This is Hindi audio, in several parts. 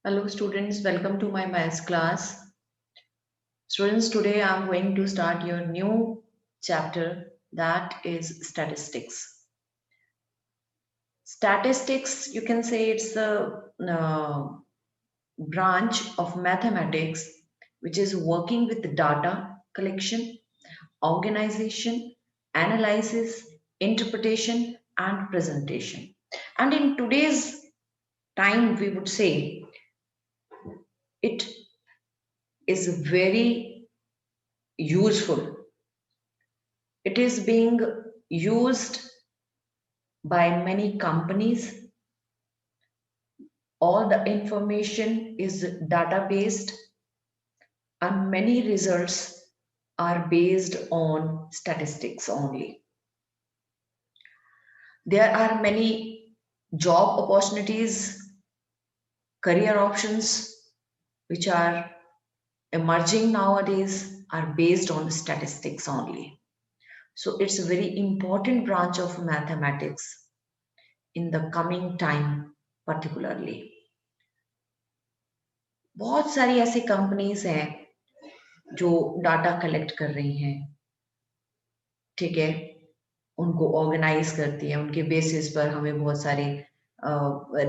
Hello students, welcome to my maths class. Students, today I'm going to start your new chapter that is statistics. Statistics, you can say it's the branch of mathematics which is working with data collection, organization, analysis, interpretation, and presentation. And in today's time, we would say it is very useful. It is being used by many companies. All the information is data based, and many results are based on statistics only. There are many job opportunities, career options which are emerging nowadays are based on statistics only. So it's a very important branch of mathematics in the coming time particularly. बहुत सारी ऐसी कंपनीज हैं जो डाटा कलेक्ट कर रही हैं, ठीक है, उनको ऑर्गेनाइज करती हैं, उनके बेसिस पर हमें बहुत सारे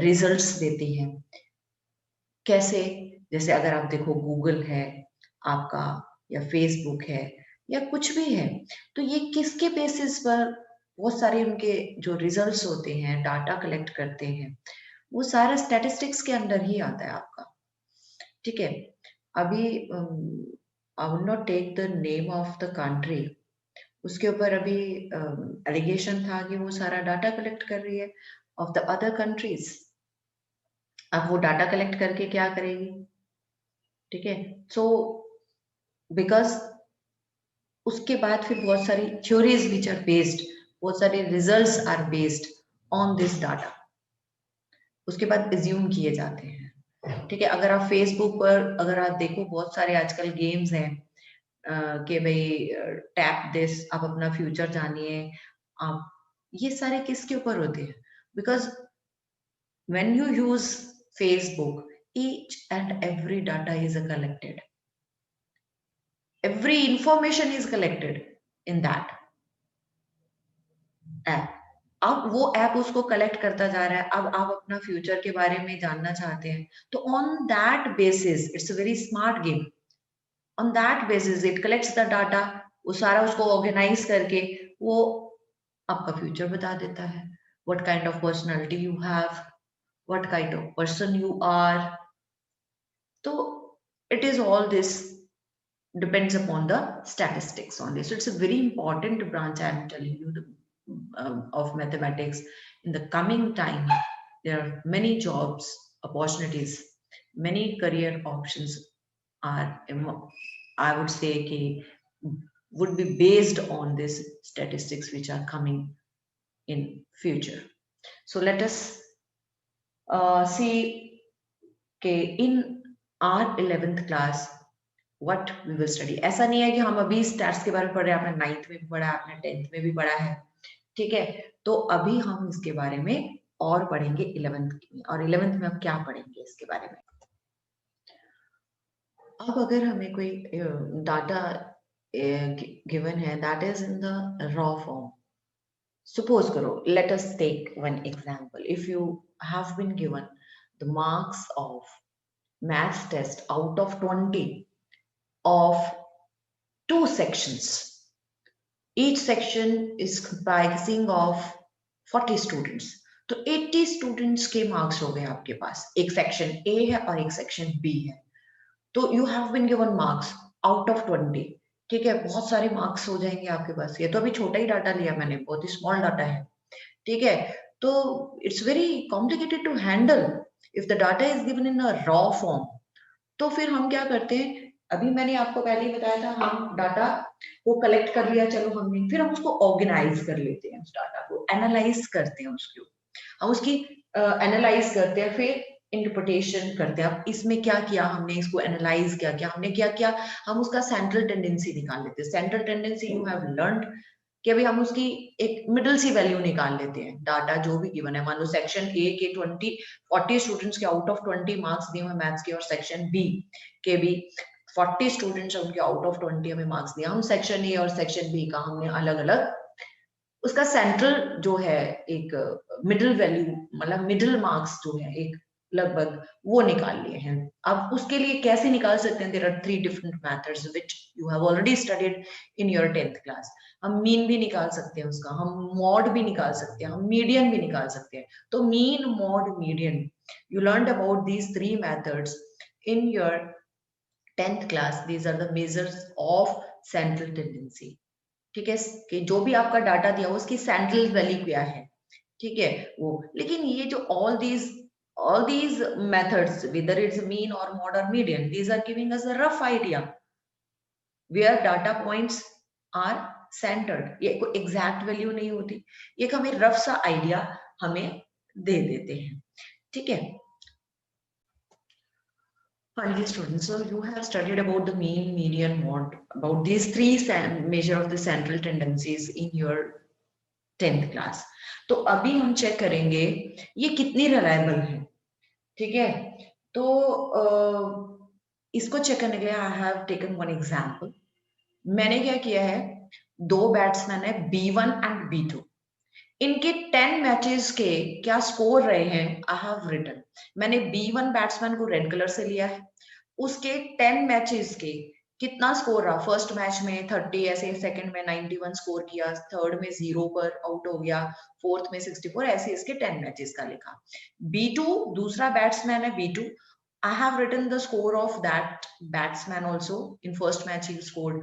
रिजल्ट्स देती हैं। कैसे? जैसे अगर आप देखो गूगल है आपका, या फेसबुक है, या कुछ भी है, तो ये किसके बेसिस पर बहुत सारे उनके जो रिजल्ट्स होते हैं, डाटा कलेक्ट करते हैं, वो सारा स्टैटिस्टिक्स के अंडर ही आता है आपका। ठीक है, अभी I will not take the name of the country, उसके ऊपर अभी एलिगेशन था कि वो सारा डाटा कलेक्ट कर रही है ऑफ द अदर कंट्रीज। अब वो डाटा कलेक्ट करके क्या करेगी? ठीक है, सो बिकॉज उसके बाद फिर बहुत सारी थ्योरीज विच आर बेस्ड, बहुत सारे results are based on this data, उसके बाद एज्यूम किए जाते हैं। ठीक है, अगर आप फेसबुक पर अगर आप देखो, बहुत सारे आजकल गेम्स हैं कि भाई टैप दिस, आप अपना फ्यूचर जानिए, आप, ये सारे किसके ऊपर होते हैं? Because when you use Facebook, each and every data is collected, every information is collected in that app. अब वो ऐप उसको कलेक्ट करता जा रहा है। अब आप अपना फ्यूचर के बारे में जानना चाहते हैं, तो on that basis it's a very smart game. On that basis it collects the data, वो सारा उसको ऑर्गेनाइज करके वो आपका फ्यूचर बता देता है। What kind of personality you have, what kind of person you are. तो it is all this depends upon the statistics only. So it's a very important branch, I am telling you, of mathematics. In the coming time, there are many jobs opportunities, many career options are, I would say, would be based on this statistics which are coming in future. So let us see in our 11th class what we will study. ऐसा नहीं है कि हम अभी स्टैट्स के बारे में पढ़ रहे हैं, आपने 9th में भी पढ़ा है, आपने 10th में भी पढ़ा है, ठीक है, तो अभी हम इसके बारे में और पढ़ेंगे 11th में, और 11th में हम क्या पढ़ेंगे इसके बारे में। अब अगर हमें कोई डाटा गिवन है that is in the raw form, suppose karo, let us take one example. If you have been given the marks of maths test out of 20 of 2 sections, each section is comprising of 40 students, तो 80 स्टूडेंट्स के मार्क्स हो गए आपके पास। एक सेक्शन ए है और एक सेक्शन बी है, तो you have been given marks out of 20। ठीक है, बहुत सारे मार्क्स हो जाएंगे आपके पास। ये तो अभी छोटा ही डाटा लिया मैंने, बहुत ही स्मॉल डाटा है, ठीक है, तो it's very complicated to handle if the data is given in a raw form. तो फिर हम क्या करते हैं, अभी मैंने आपको पहले ही बताया था, हम डाटा को कलेक्ट कर लिया, चलो हमने, फिर हम उसको ऑर्गेनाइज कर लेते हैं, उस डाटा को एनालाइज करते हैं, उसको हम उसकी एनालाइज करते हैं, फिर इंटरप्रिटेशन करते हैं। अब इसमें क्या किया हमने, इसको एनालाइज क्या किया हमने, क्या किया, हम उसका सेंट्रल टेंडेंसी निकाल लेते हैं। Central tendency you have learned कि अभी हम उसकी एक मिडिल सी वैल्यू निकाल लेते हैं। डाटा जो भी गिवन है, मान लो सेक्शन ए के 40 स्टूडेंट्स के आउट ऑफ 20 मार्क्स दिए हुए मैथ्स के, और सेक्शन बी के भी 40 स्टूडेंट्स हैं, उनके आउट ऑफ 20 हमें मार्क्स दिया। हम सेक्शन ए और सेक्शन बी का हमने अलग अलग उसका सेंट्रल जो है एक मिडिल वैल्यू, मतलब मिडिल मार्क्स जो है एक लगभग वो निकाल लिए हैं। अब उसके लिए कैसे निकाल सकते हैं? There are 3 different methods which you have already studied in your 10th class. हम मीन भी निकाल सकते हैं उसका, हम मॉड भी निकाल सकते हैं, हम मीडियन भी निकाल सकते हैं। तो mean, mode, median, you learned about these 3 methods in your 10th class. These are the measures of central tendency. ठीक है, कि जो भी आपका डाटा दिया हो उसकी सेंट्रल वैल्यू क्या है, ठीक है वो। लेकिन ये जो all these methods, whether it's mean or mode or median, these are giving us a rough idea where data points are centered. ये कोई एग्जैक्ट वैल्यू नहीं होती, ये हमें रफ सा आइडिया हमें दे देते हैं। ठीक है, हाँ जी students, so you have studied about the mean, median, mode, about these 3 measure of the central tendencies in your 10th class. तो अभी हम चेक करेंगे ये कितनी रिलायबल है। ठीक है, तो इसको चेक करने के लिए I have taken one example. मैंने क्या किया है, 2 बैट्समैन है B1 एंड B2, इनके 10 मैचेस के क्या स्कोर रहे हैं आई हैव रिटन। मैंने B1 बैट्समैन को रेड कलर से लिया है, उसके 10 मैचेस के कितना स्कोर रहा। फर्स्ट मैच में 30 ऐसे, सेकंड में 91 स्कोर किया, थर्ड में 0 पर आउट हो गया, फोर्थ में 64, ऐसे इसके 10 मैचेस का लिखा। B2 दूसरा बैट्समैन है B2, I have written the score of that batsman also. In first match he scored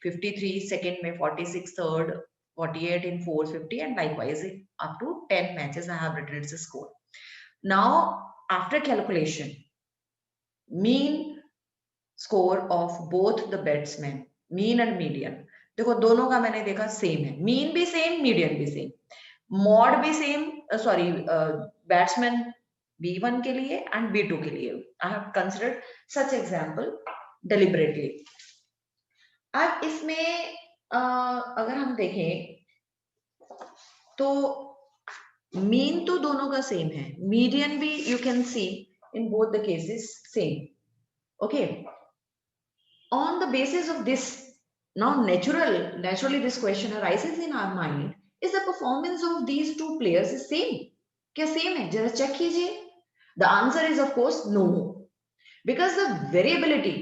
53, second में 46, third 48, in fourth 50, and likewise up to 10 matches I have written its score. Now after calculation, mean score of both the batsmen, mean and median, देखो दोनों का मैंने देखा सेम है, मीन भी सेम, मीडियन भी सेम, मॉड भी सेम, सॉरी बैट्समैन B1 के लिए एंड B2 के लिए। I have considered such example deliberately. अब इसमें अगर हम देखें तो मीन तो दोनों का सेम है, मीडियन भी you can C in both the cases same. Okay, on the basis of this, now naturally this question arises in our mind, is the performance of these 2 players is same? क्या सेम है? जरा चेक कीजिए। The answer is of course no, because the variability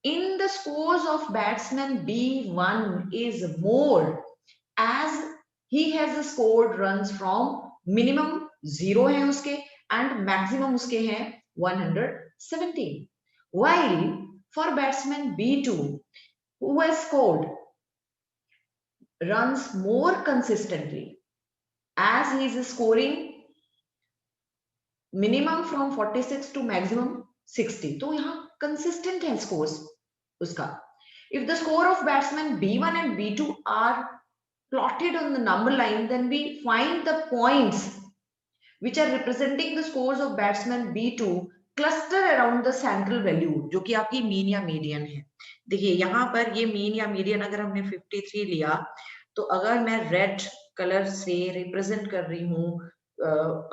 in the scores of batsman B1 is more, as he has scored runs from minimum 0 है उसके and maximum उसके हैं 117, while for batsman B2 who has scored runs more consistently, as he is scoring minimum from 46 to maximum 60, तो यहाँ consistent है scores उसका। If the score of batsman B1 and B2 are plotted on the number line, then we find the points which are representing the scores of batsman B2 cluster around the central value, जो कि आपकी मीन या मीडियन है। देखिए यहाँ पर ये मीन या मीडियन अगर हमने 53 लिया, तो अगर मैं रेड कलर से रिप्रेजेंट कर रही हूँ,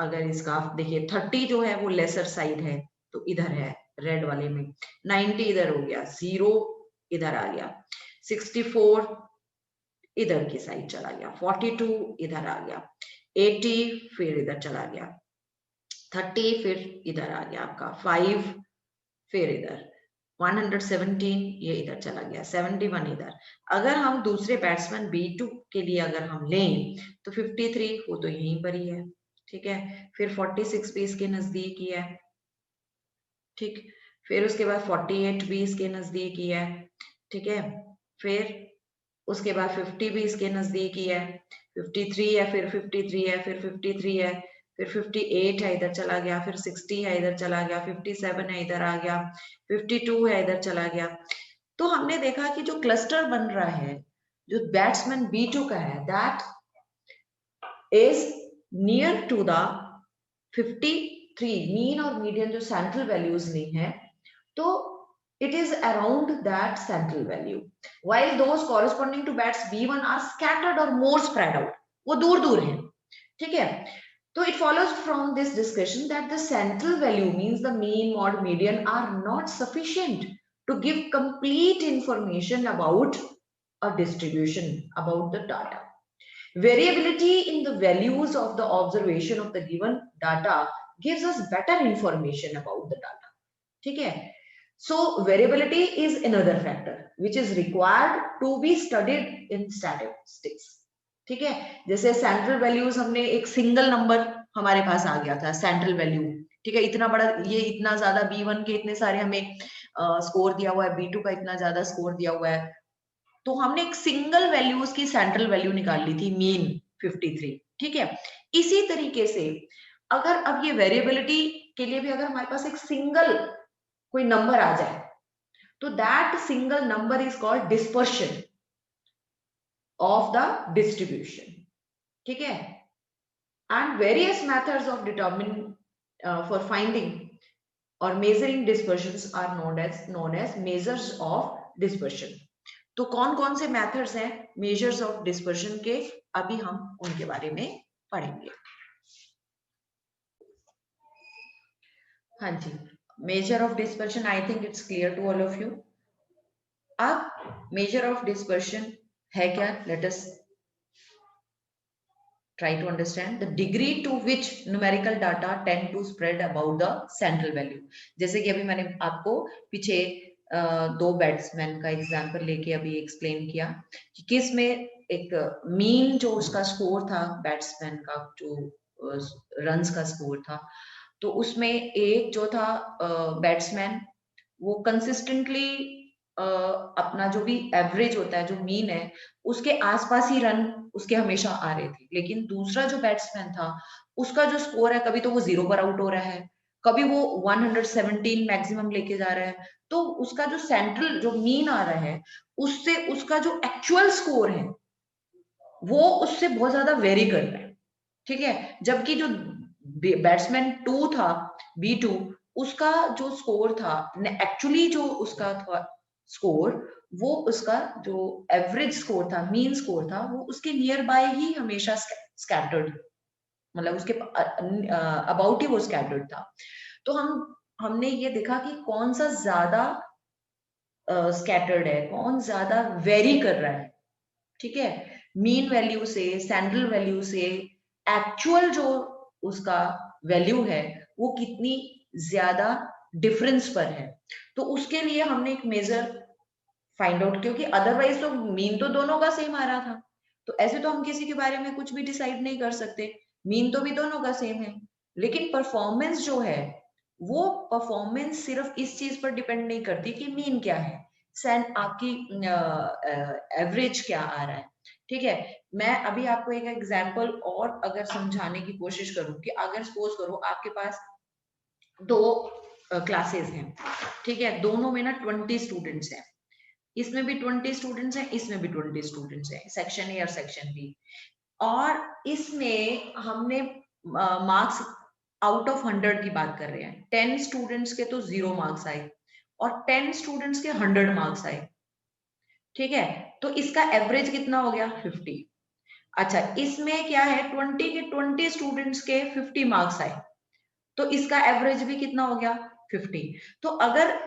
अगर इसका देखिए 30 जो है वो लेसर साइड है, तो इधर है रेड वाले में, 90 इधर हो गया, 0 इधर आ गया, 64 इधर की साइड चला गया, 42 इधर आ गया, 80 फिर इधर चला गया, 30 फिर इधर आ गया आपका, 5 फिर इधर, 117 ये इधर चला गया, 71 इधर। अगर हम दूसरे बैट्समैन B2 के लिए अगर हम लें तो 53 वो तो यहीं पर ही है, ठीक है, फिर 46 भी इसके नजदीक ही है, ठीक, फिर उसके बाद 48 भी इसके नजदीक ही है, ठीक है, फिर उसके बाद 50 भी इसके नजदीक ही है, 53 है, फिर 53 है, फिर 53 है, फिर 58 है इधर चला गया, फिर 60 है इधर चला गया, 57 है इधर आ गया, 52 है इधर चला गया। तो हमने देखा कि जो क्लस्टर बन रहा है जो बैट्समैन B2 का है, that is near to the 53 mean और मीडियन जो सेंट्रल वैल्यूज ली है। तो it is around that central value, while those corresponding to bats B1 are scattered or more spread out, वो दूर दूर हैं, ठीक है. So it follows from this discussion that the central value, means the mean, mode, median, are not sufficient to give complete information about a distribution, about the data. Variability in the values of the observation of the given data gives us better information about the data, ठीक है. So variability is another factor which is required to be studied in statistics, ठीक है. जैसे सेंट्रल वैल्यूज, हमने एक सिंगल नंबर हमारे पास आ गया था सेंट्रल वैल्यू, ठीक है, इतना बड़ा, ये इतना ज्यादा B1 के इतने सारे हमें स्कोर दिया हुआ है, B2 का इतना ज्यादा स्कोर दिया हुआ है, तो हमने एक सिंगल वैल्यूज की सेंट्रल वैल्यू निकाल ली थी, मीन 53, ठीक है. इसी तरीके से अगर अब ये वेरिएबिलिटी के लिए भी अगर हमारे पास एक सिंगल कोई नंबर आ जाए, तो that single number is called dispersion of the distribution, ठीक है. And various methods of determine for finding और measuring dispersions are known as measures of dispersion. तो कौन कौन से मेथड्स हैं मेजर्स ऑफ डिस्पर्शन के, अभी हम उनके बारे में पढ़ेंगे. हाँ जी, measure of dispersion, I think it's clear to all of you. अब मेजर ऑफ डिस्पर्शन है क्या? Let us try to understand the degree to which numerical data tend to spread about the central value. जैसे कि अभी मैंने आपको पीछे दो बैट्समैन का एग्जांपल लेके अभी एक्सप्लेन किया कि किस में एक मीन जो उसका स्कोर था बैट्समैन का, जो रन्स का स्कोर था, तो उसमें एक जो था बैट्समैन, वो कंसिस्टेंटली अपना जो भी एवरेज होता है, जो मीन है, उसके आसपास ही रन उसके हमेशा आ रहे थे. लेकिन दूसरा जो बैट्समैन था, उसका जो स्कोर है, कभी तो वो 0 पर आउट हो रहा है, कभी वो 117 मैक्सिमम लेके जा रहा है. तो उसका जो सेंट्रल जो मीन आ रहा है, उससे उसका जो एक्चुअल स्कोर है वो उससे बहुत ज्यादा वेरी कर रहा है, ठीक है. जबकि जो बैट्समैन 2 था, B2, उसका जो स्कोर था, एक्चुअली जो उसका था स्कोर, वो उसका जो एवरेज स्कोर था, मीन स्कोर था, वो उसके नियर बाय ही हमेशा स्कैटर्ड, मतलब उसके अबाउट ही वो स्कैटर्ड था. तो हमने ये देखा कि कौन सा ज्यादा स्कैटर्ड है, कौन ज्यादा वेरी कर रहा है, ठीक है. मीन वैल्यू से, सेंट्रल वैल्यू से, एक्चुअल जो उसका वैल्यू है, वो कितनी ज्यादा डिफरेंस पर है. तो उसके लिए हमने एक मेजर फाइंड आउट, क्योंकि अदरवाइज तो मीन तो दोनों का सेम आ रहा था, तो ऐसे तो हम किसी के बारे में कुछ भी डिसाइड नहीं कर सकते. मीन तो भी दोनों का सेम है, लेकिन परफॉर्मेंस जो है, वो परफॉर्मेंस सिर्फ इस चीज पर डिपेंड नहीं करती कि मीन क्या है, आपकी एवरेज क्या आ रहा है, ठीक है. मैं अभी आपको एक एग्जांपल और अगर समझाने की कोशिश करूं कि अगर सपोज करो आपके पास दो क्लासेस हैं, ठीक है, दोनों में ना 20 स्टूडेंट्स हैं, इसमें भी 20 स्टूडेंट्स हैं, इसमें भी 20 स्टूडेंट्स हैं, सेक्शन ए और सेक्शन बी, और इसमें हमने मार्क्स आउट ऑफ 100 की बात कर रहे हैं. 10 स्टूडेंट्स के तो 0 मार्क्स आए और 10 स्टूडेंट्स के 100 मार्क्स आए, ठीक है. तो इसका एवरेज कितना हो गया? 50. अच्छा, इसमें क्या है, 20 के 20 स्टूडेंट्स के 50 मार्क्स आए, तो इसका एवरेज भी कितना हो गया? 50. तो अगर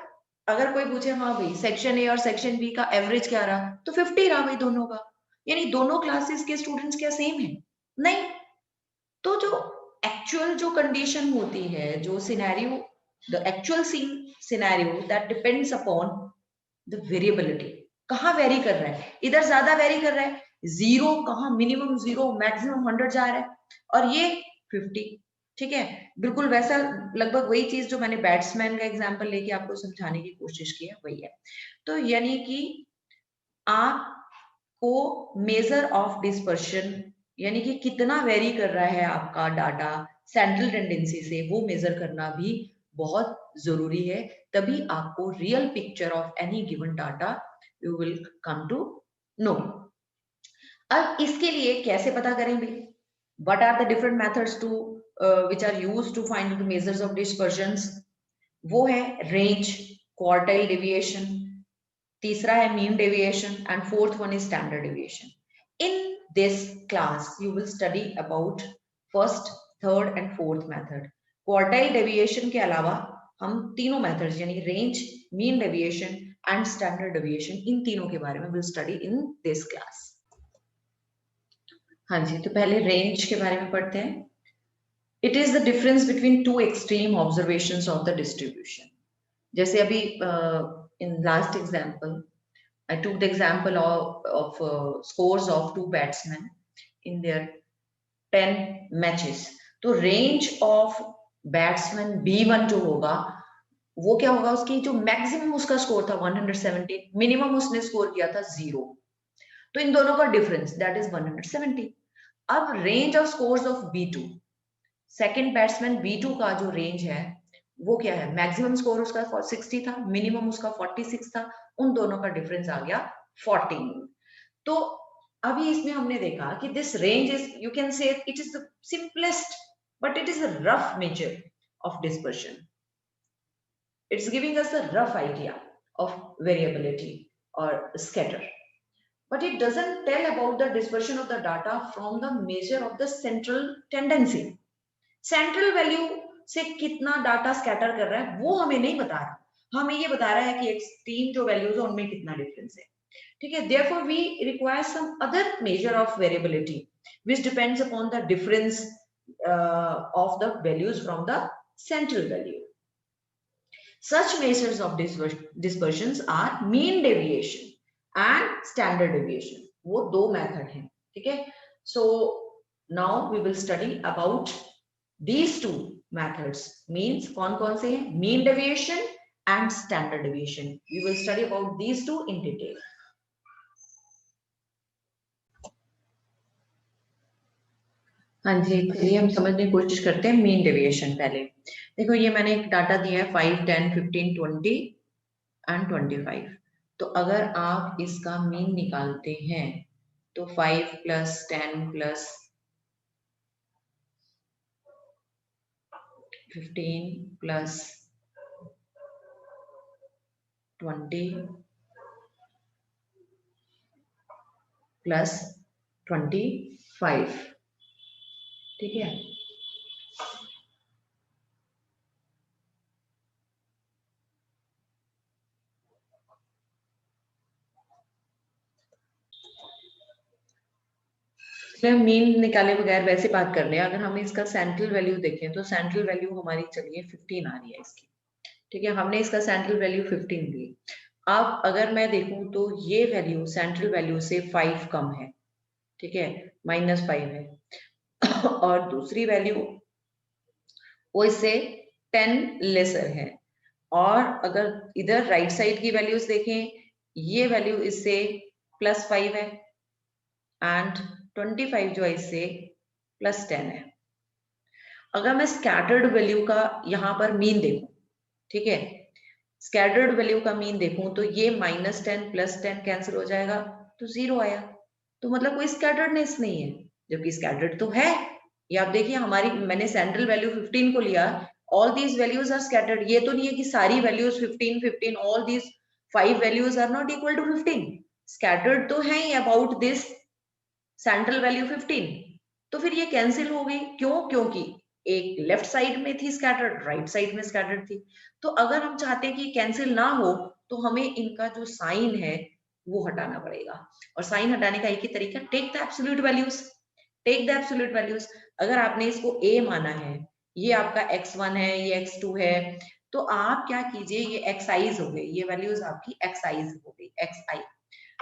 अगर कोई पूछे, हाँ भाई सेक्शन ए और सेक्शन बी का एवरेज क्या रहा, तो 50 रहा भाई दोनों का. यानी दोनों क्लासेस के स्टूडेंट्स क्या सेम है? नहीं. तो जो एक्चुअल जो कंडीशन होती है, जो scenario, the actual scenario that depends upon the variability, कहाँ वेरी कर रहा है, इधर ज्यादा वेरी कर रहा है, 0 कहाँ, मिनिमम 0, मैक्सिमम 100 जा रहा है, और ये 50, ठीक है. बिल्कुल वैसा, लगभग वही चीज जो मैंने बैट्समैन का एग्जांपल लेके आपको समझाने की कोशिश की है, वही है. तो यानी कि आपको मेजर ऑफ डिस्पर्शन, यानी कि कितना वेरी कर रहा है आपका डाटा सेंट्रल टेंडेंसी से, वो मेजर करना भी बहुत जरूरी है. तभी आपको real picture of any given data you will come to know. अब इसके लिए कैसे पता करें भाई? What are the different methods to which are used to find the measures of dispersions? वो है रेंज, क्वार्टाइल डेविएशन, तीसरा है mean deviation and fourth one is standard deviation. In this class you will study about first, third and fourth method. Quartile deviation के अलावा हम तीनों मेथड्स यानी range, mean deviation and standard deviation, इन तीनों के बारे में will study in this class. हाँ जी, तो पहले रेंज के बारे में पढ़ते हैं. It is the difference between two extreme observations of the distribution. जैसे अभी in last example I took the example of scores of two batsmen in their 10 matches. तो range of batsman B1 जो होगा वो क्या होगा, उसकी जो मैक्सिमम उसका स्कोर था 170, मिनिमम उसने स्कोर किया था 0. तो इन दोनों का डिफरेंस दैट इज 170. अब range of scores of B2, second batsman B2 का जो रेंज है वो क्या है, मैक्सिमम स्कोर उसका 60 था, मिनिमम उसका 46 था, उन दोनों का डिफरेंस आ गया 14. तो अभी इसमें हमने देखा कि this range is, you can say it is the simplest but it is a rough major of dispersion. It's giving us a rough idea of variability और scatter, but it doesn't tell about the dispersion of the data from the measure of the central tendency. Central value से कितना डाटा स्कैटर कर रहा है वो हमें नहीं बता रहा, हमें ये बता रहा है कि एक्सट्रीम जो वैल्यूज है उनमें कितना डिफरेंस है. ठीक है, therefore we require some other measure of variability which depends upon the difference of the values from the central value. Such measures of dispersions are mean deviation and standard deviation. वो दो मेथड हैं. ठीक है, so now we will study about these two methods. Means कौन से हैं, mean deviation and standard deviation. We will study about these two in detail. हाँ जी, चलिए हम समझने की कोशिश करते हैं मीन डेविएशन. पहले देखो, ये मैंने एक डाटा दिया है 5, 10, 15, 20 एंड 25. तो अगर आप इसका मीन निकालते हैं तो 5 प्लस 10 प्लस 15 प्लस 20 प्लस 25. ठीक है, मीन निकाले बगैर वैसे बात कर रहे हैं. अगर हम इसका सेंट्रल वैल्यू देखें तो सेंट्रल वैल्यू हमारी चलिए 15 आ रही है इसकी. ठीक है, हमने इसका सेंट्रल वैल्यू 15 दी. अब अगर मैं देखूं तो ये वैल्यू सेंट्रल वैल्यू से 5 कम है. ठीक है, -5 है. और दूसरी वैल्यू वो इससे 10 लेसर है. और अगर इधर राइट साइड की वैल्यूज देखें, ये वैल्यू इससे +5 है एंड 25 जो है इससे +10 है. अगर मैं स्कैटर्ड वैल्यू का यहाँ पर मीन देखूं, ठीक है, स्कैटर्ड वैल्यू का मीन देखूं तो ये -10 +10 कैंसिल हो जाएगा तो 0 आया. तो मतलब कोई स्कैटर्डनेस नहीं है, जबकि स्कैटर्ड तो है. ये आप देखिए, हमारी मैंने सेंट्रल वैल्यू 15 को लिया, all these values are scattered. ये तो नहीं है कि सारी values 15 15, all these 5 values are not equal to 15. Scattered तो है ही अबाउट दिस सेंट्रल वैल्यू 15. तो फिर ये कैंसिल हो गई. क्यों? क्योंकि एक लेफ्ट साइड में थी स्कैटर्ड, राइट साइड में स्कैटर्ड थी. तो अगर हम चाहते हैं कि कैंसिल ना हो तो हमें इनका जो साइन है वो हटाना पड़ेगा. और साइन हटाने का एक ही तरीका, take the absolute values. Take the absolute values. अगर आपने इसको a माना है, ये आपका x1 है, ये x2 है, तो आप क्या कीजिए, ये xi's हो गई, ये वैल्यूज आपकी xi's हो गई, xi.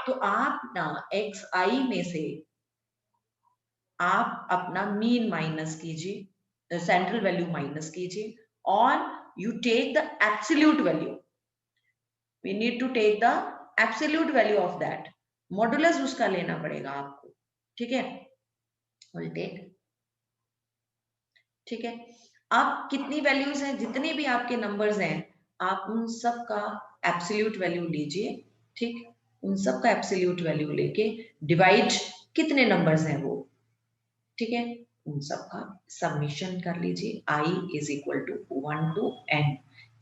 तो आप ना xi में से आप अपना मीन माइनस कीजिए, सेंट्रल वैल्यू माइनस कीजिए, और you take the absolute value. We need to take the absolute value of that. Modulus उसका लेना पड़ेगा आपको. ठीक है, विल टेक. ठीक है, आप कितनी वैल्यूज हैं, जितने भी आपके नंबर्स हैं, आप उन सब का एब्सोल्यूट वैल्यू लीजिए. ठीक, उन सब का एब्सोल्यूट वैल्यू लेके डिवाइड कितने नंबर्स हैं वो, ठीक है, उन सब का सबमिशन कर लीजिए. i = 1 to n.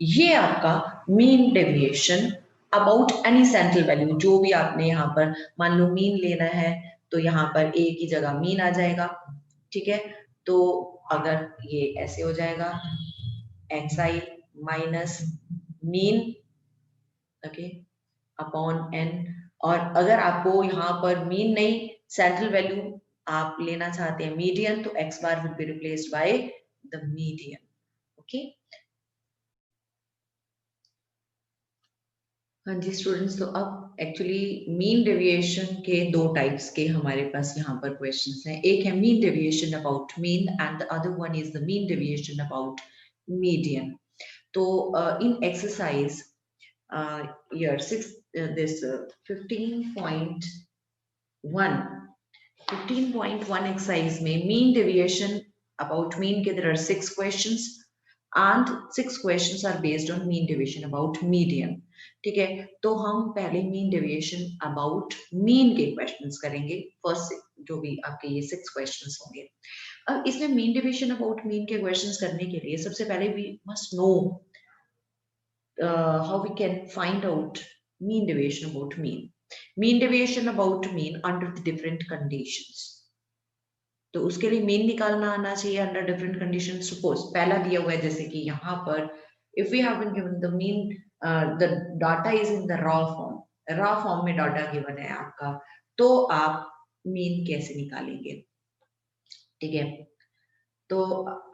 ये आपका mean deviation about any central value, जो भी आपने यहाँ पर मान लो मीन लेना है तो यहाँ पर ए की जगह मीन आ जाएगा, ठीक है। तो अगर ये ऐसे हो जाएगा X I minus mean, okay, upon N. और अगर आपको यहाँ पर मीन नहीं सेंट्रल वैल्यू आप लेना चाहते हैं मीडियन, तो x bar will be replaced by the median, okay. हाँ जी स्टूडेंट्स, तो अब एक्चुअली मीन डेविएशन के दो टाइप्स के हमारे पास यहाँ पर क्वेश्चंस हैं। एक है mean deviation about mean and the other one is the mean deviation about median. तो इन एक्सरसाइज year 6 this 15.1 एक्सरसाइज में मीन डेविएशन अबाउट मीन के there are 6 questions and 6 questions are based on mean deviation about median, ठीक है। तो हम पहले मीन डेविएशन अबाउट मीन के क्वेश्चंस करेंगे, फर्स्ट जो भी आपके ये 6 क्वेश्चंस होंगे। अब इसमें मीन डेविएशन अबाउट मीन के क्वेश्चंस करने के लिए सबसे पहले we must know how we can find out mean deviation about mean. Mean deviation about mean under the different conditions. तो उसके लिए मीन निकालना आना चाहिए अंडर डिफरेंट कंडीशन। सपोज पहला दिया हुआ है जैसे कि यहाँ पर if we have been given the mean, the data is in the raw form में डाटा गिवन है आपका, तो आप मीन कैसे निकालेंगे, ठीक है। तो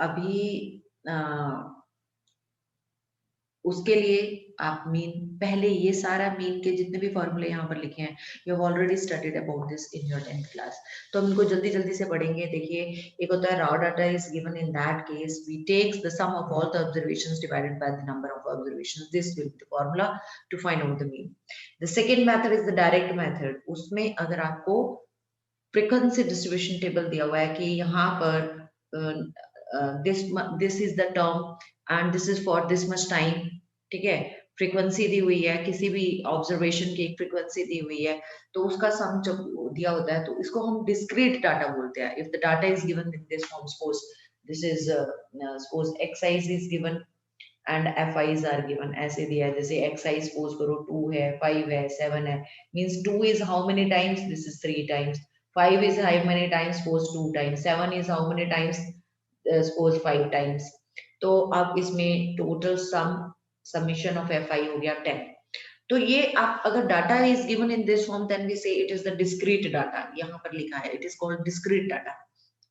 अभी उसके लिए आप मीन पहले ये सारा मीन के जितने भी फॉर्मूले यहाँ पर लिखे हैं you have already studied about this in your 10th class, तो हम इनको जल्दी जल्दी से पढ़ेंगे। देखिए एक होता है raw data is given, in that case we takes the sum of all the observations divided by the number of observations, this will be the formula to find out the mean. The second method is the direct method, उसमें अगर आपको frequency distribution table दिया हुआ है कि यहाँ पर this is the term and this is for this much time, ठीक है। फ्रीक्वेंसी दी हुई है, किसी भी ऑब्जर्वेशन की एक फ्रीक्वेंसी दी हुई है, तो उसका सम जब दिया होता है तो इसको हम डिस्क्रीट डाटा बोलते हैं। If the data is given in this form, suppose this is suppose X I is given and F I's are given, ऐसे दिया है जैसे एक्स आई सपोज करो 2 है, 5 है, 7 है, means 2 is how many times, this is 3 times, 5 is how many times, suppose 2 times, 7 is how many times, suppose 5 times। तो अब इसमें total summation of F I हो गया 10। तो ये आप अगर data is given in this form then we say it is the discrete data, यहाँ पर लिखा है it is called discrete data,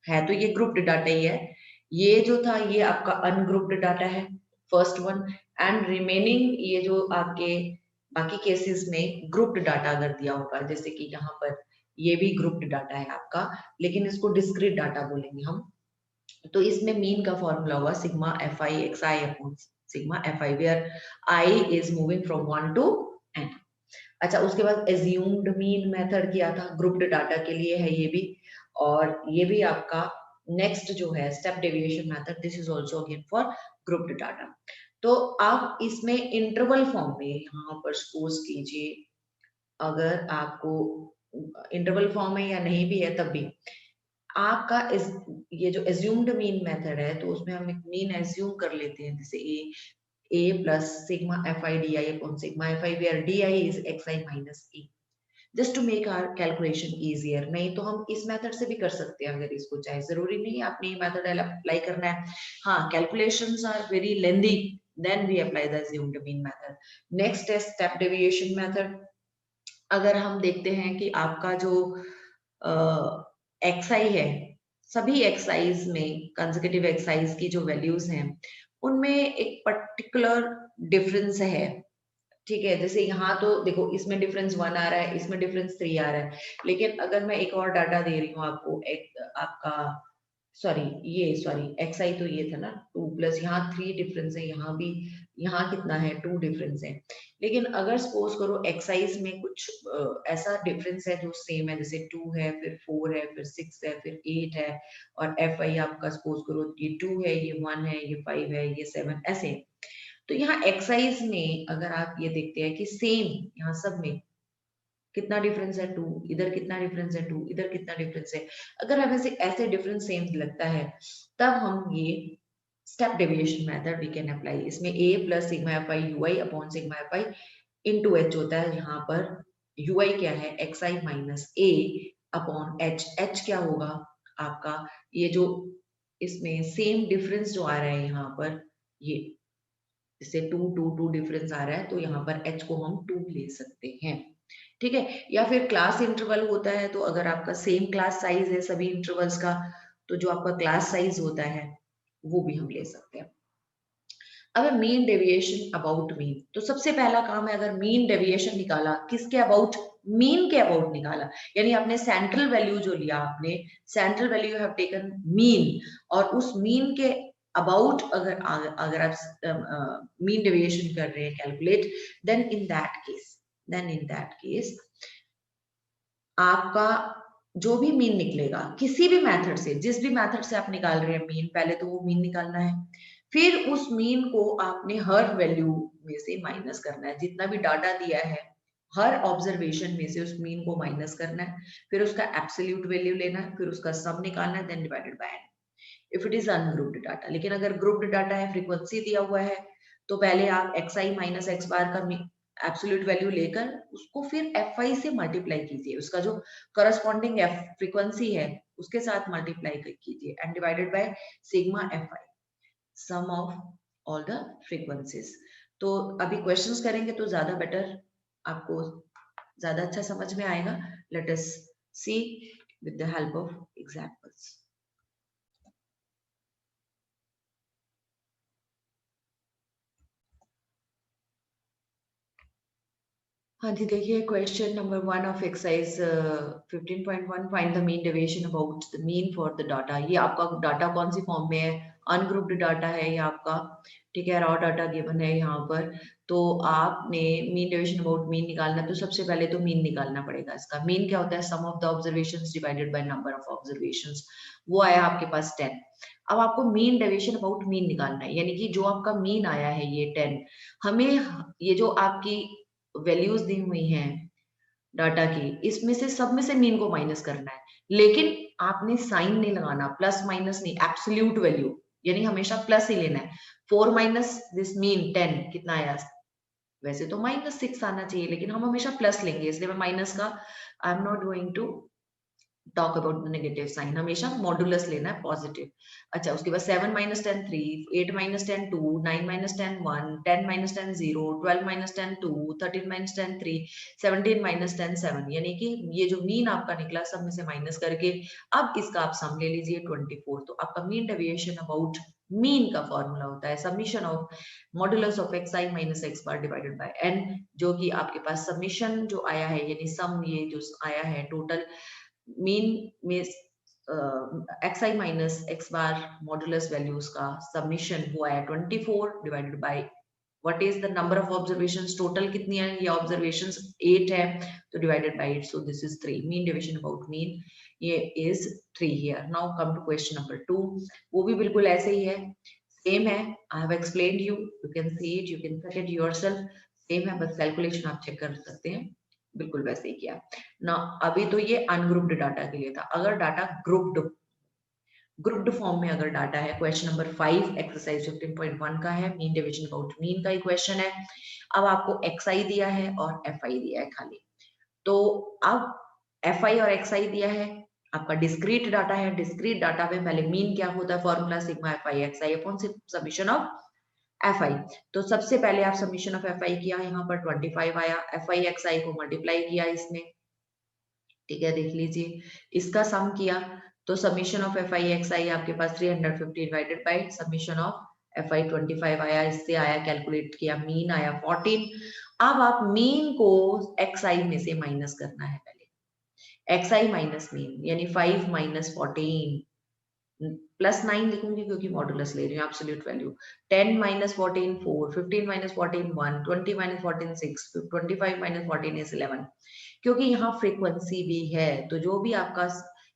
है तो ये ग्रुप्ड डाटा ही है। ये जो था ये आपका अनग्रुप्ड डाटा है फर्स्ट वन, एंड रिमेनिंग ये जो आपके बाकी केसेस में ग्रुप्ड डाटा अगर दिया होगा, जैसे कि यहाँ पर ये भी ग्रुप्ड डाटा है आपका, लेकिन इसको डिस्क्रीट डाटा बोलेंगे हम। तो इसमें मीन का फॉर्मूला हुआ sigma F I X I upon sigma F I, where I is moving from 1 to n। अच्छा उसके बाद एज्यूम्ड मीन मेथड किया था, ग्रुप्ड डाटा के लिए है ये भी, और ये भी आपका नेक्स्ट जो है step deviation method, this is also again for grouped data. तो अब इसमें इंटरवल फॉर्म में यहाँ पर सपोज कीजिए अगर आपको इंटरवल फॉर्म है या नहीं भी है तब भी आपका ये जो एज्यूम्ड मीन मेथड है तो उसमें हम एक मीन एज्यूम कर लेते हैं, जैसे A plus sigma F I D I upon sigma F I, where D I is X I minus A, just to make our calculation easier. नहीं तो हम इस मेथड से भी कर सकते हैं अगर इसको चाहे, जरूरी नहीं आपने ये मेथड अप्लाई करना है। हाँ calculations are very lengthy, then we apply the assumed mean method। Next है स्टेप डेविएशन मेथड। अगर हम देखते हैं कि आपका जो एक्सआई है, सभी एक्सआईज में कंसेक्यूटिव एक्सआईज की जो वैल्यूज हैं उनमें एक पर्टिकुलर डिफरेंस है, ठीक है। जैसे यहाँ तो देखो इसमें डिफरेंस 1 आ रहा है, इसमें डिफरेंस 3 आ रहा है, लेकिन अगर मैं एक और डाटा दे रही हूँ आपको, एक आपका सॉरी एक्स आई तो ये था ना 2 प्लस यहाँ 3 डिफरेंस है, यहाँ भी यहाँ कितना है 2 डिफरेंस है। लेकिन अगर सपोज करो एक्स आई में कुछ ऐसा डिफरेंस है जो सेम है, जैसे 2 है, फिर 4 है, फिर 6 है, फिर 8 है, और एफ आई आपका सपोज करो ये 2 है, ये 1 है, ये 5 है, ये 7 ऐसे है। तो यहाँ एक्सरसाइज में अगर आप ये देखते हैं कि सेम यहाँ सब में कितना डिफरेंस है 2, इधर कितना डिफरेंस है 2, इधर कितना डिफरेंस है, अगर हमें से ऐसे डिफरेंस सेम लगता है तब हम ये step deviation method we can apply. इसमें a plus sigma F I U I upon sigma F I into H होता है। यहाँ पर यू आई क्या है, X I minus A upon H. H क्या होगा आपका, ये जो इसमें सेम डिफरेंस जो आ रहा है यहाँ पर, ये इससे 2 डिफरेंस आ रहा है, तो यहाँ पर h को हम 2 ले सकते हैं। ठीक है, या फिर क्लास इंटरवल होता है, तो अगर आपका सेम क्लास साइज है सभी इंटरवल्स का, तो जो आपका क्लास साइज होता है वो भी हम ले सकते हैं। अब मीन डेविएशन अबाउट मीन, तो सबसे पहला काम है, अगर मीन डेविएशन निकाला किसके अबाउट, मीन के अबाउट निकाला, यानी आपने सेंट्रल वैल्यू जो लिया, आपने central value have taken mean, और उस मीन के अबाउट अगर अगर आप मीन डेविएशन कर रहे हैं calculate, then in that case आपका जो भी मीन निकलेगा किसी भी मेथड से, जिस भी मेथड से आप निकाल रहे हैं मीन, पहले तो वो मीन निकालना है, फिर उस मीन को आपने हर वैल्यू में से माइनस करना है, जितना भी डाटा दिया है हर ऑब्जर्वेशन में से उस मीन को माइनस करना है, फिर उसका एब्सोल्यूट वैल्यू लेना है, फिर उसका सम निकालना है, then divided by n if it is ungrouped data. लेकिन अगर ग्रुप्ड डाटा है, फ्रीक्वेंसी दिया हुआ है, तो पहले आप xi माइनस एक्स बार का एब्सोल्यूट वैल्यू लेकर उसको फिर fi से मल्टीप्लाई कीजिए, उसका जो करस्पॉन्डिंग फ्रीक्वेंसी है उसके साथ मल्टीप्लाई कीजिए, and divided by sigma fi, sum of all the frequencies. तो अभी क्वेश्चंस करेंगे तो ज्यादा बेटर, आपको ज्यादा अच्छा समझ में आएगा। Let us see with the help of examples. हाँ जी, देखिए question number 1 of exercise 15.1, find the mean deviation about the mean for the data. ये आपका डाटा कौन सी फॉर्म में है, अनग्रुप्ड डाटा है ये आपका, ठीक है, रॉ डाटा गिवन है यहाँ पर। तो आपने मीन डेविएशन अबाउट मीन निकालना है, तो सबसे पहले तो मीन निकालना पड़ेगा। इसका मीन क्या होता है, sum of the observations divided by number of observations. वो आया आपके पास 10। अब आपको मीन डेविएशन अबाउट मीन निकालना है, यानी कि जो आपका मीन आया है ये 10, हमें ये जो आपकी वैल्यूज दी हुई हैं डाटा की, इसमें से सब में से मीन को माइनस करना है, लेकिन आपने साइन नहीं लगाना, प्लस माइनस नहीं, एब्सोल्यूट वैल्यू, यानी हमेशा प्लस ही लेना है। 4 माइनस दिस मीन 10 कितना आया, वैसे तो -6 आना चाहिए, लेकिन हम हमेशा प्लस लेंगे, इसलिए मैं माइनस का I am not going to talk about the negative sign, हमेशा मॉडुलस लेना है पॉजिटिव। अच्छा, उसके बाद 7 minus 10 3, 8 minus 10 2, 9 minus 10 1, 10 minus 10 0, 12 minus 10 2, 13 minus 10 3, 17 minus 10 7, यानी कि ये जो मीन आपका निकला सब में से माइनस करके अब इसका आप सम ले लीजिए 24। तो आपका मीन डेविएशन अबाउट मीन का फॉर्मूला होता है summation of modulus of X I minus X bar divided by N, जो कि आपके पास समीशन जो आया है, यानी सम ये जो आया है टोटल मीन में X I minus X bar modulus values का सबमिशन हुआ है 24 divided by what is the number of observations, total कितनी है, ये ऑब्जर्वेशंस 8 है, तो divided by 8, so this is 3, mean division about mean ये is 3 here. Now come to question number 2, वो भी बिल्कुल ऐसे ही है, सेम है, I have explained you can see it, you can check it yourself, same है, बस कैलकुलेशन आप चेक कर सकते हैं, बिल्कुल वैसे ही किया ना। अभी तो ये अनग्रुप्ड डाटा के लिए था, अगर डाटा ग्रुप्ड फॉर्म में अगर डाटा है, क्वेश्चन नंबर 5 एक्सरसाइज 15.1 का है, मीन डिवीजन अबाउट मीन का ही क्वेश्चन है। अब आपको xi दिया है और fi दिया है खाली, तो अब fi और xi दिया है, आपका डिस्क्रीट डाटा है, डिस्क्रीट डाटा में पहले मीन क्या होता है, formula sigma fi xi upon summation of fi। तो सबसे पहले आप समीशन ऑफ fi किया, यहाँ पर 25 आया, fi xi को मल्टीप्लाई किया इसमें, ठीक है, देख लीजिए, इसका सम किया, तो summation of F I X I आपके पास 350 divided by summation of F I 25 आया, इससे आया, कैलकुलेट किया, मीन आया 14। अब आप मीन को एक्स आई में से माइनस करना है, पहले एक्स आई माइनस मीन, यानी 5 माइनस 14 +9 लिखूंगी क्योंकि मॉडुलस ले रही हूँ, absolute value 10 minus 14 4, 15 minus 14 1, 20 minus 14 6, 25 minus 14 is 11। क्योंकि यहाँ फ्रीक्वेंसी भी है, तो जो भी आपका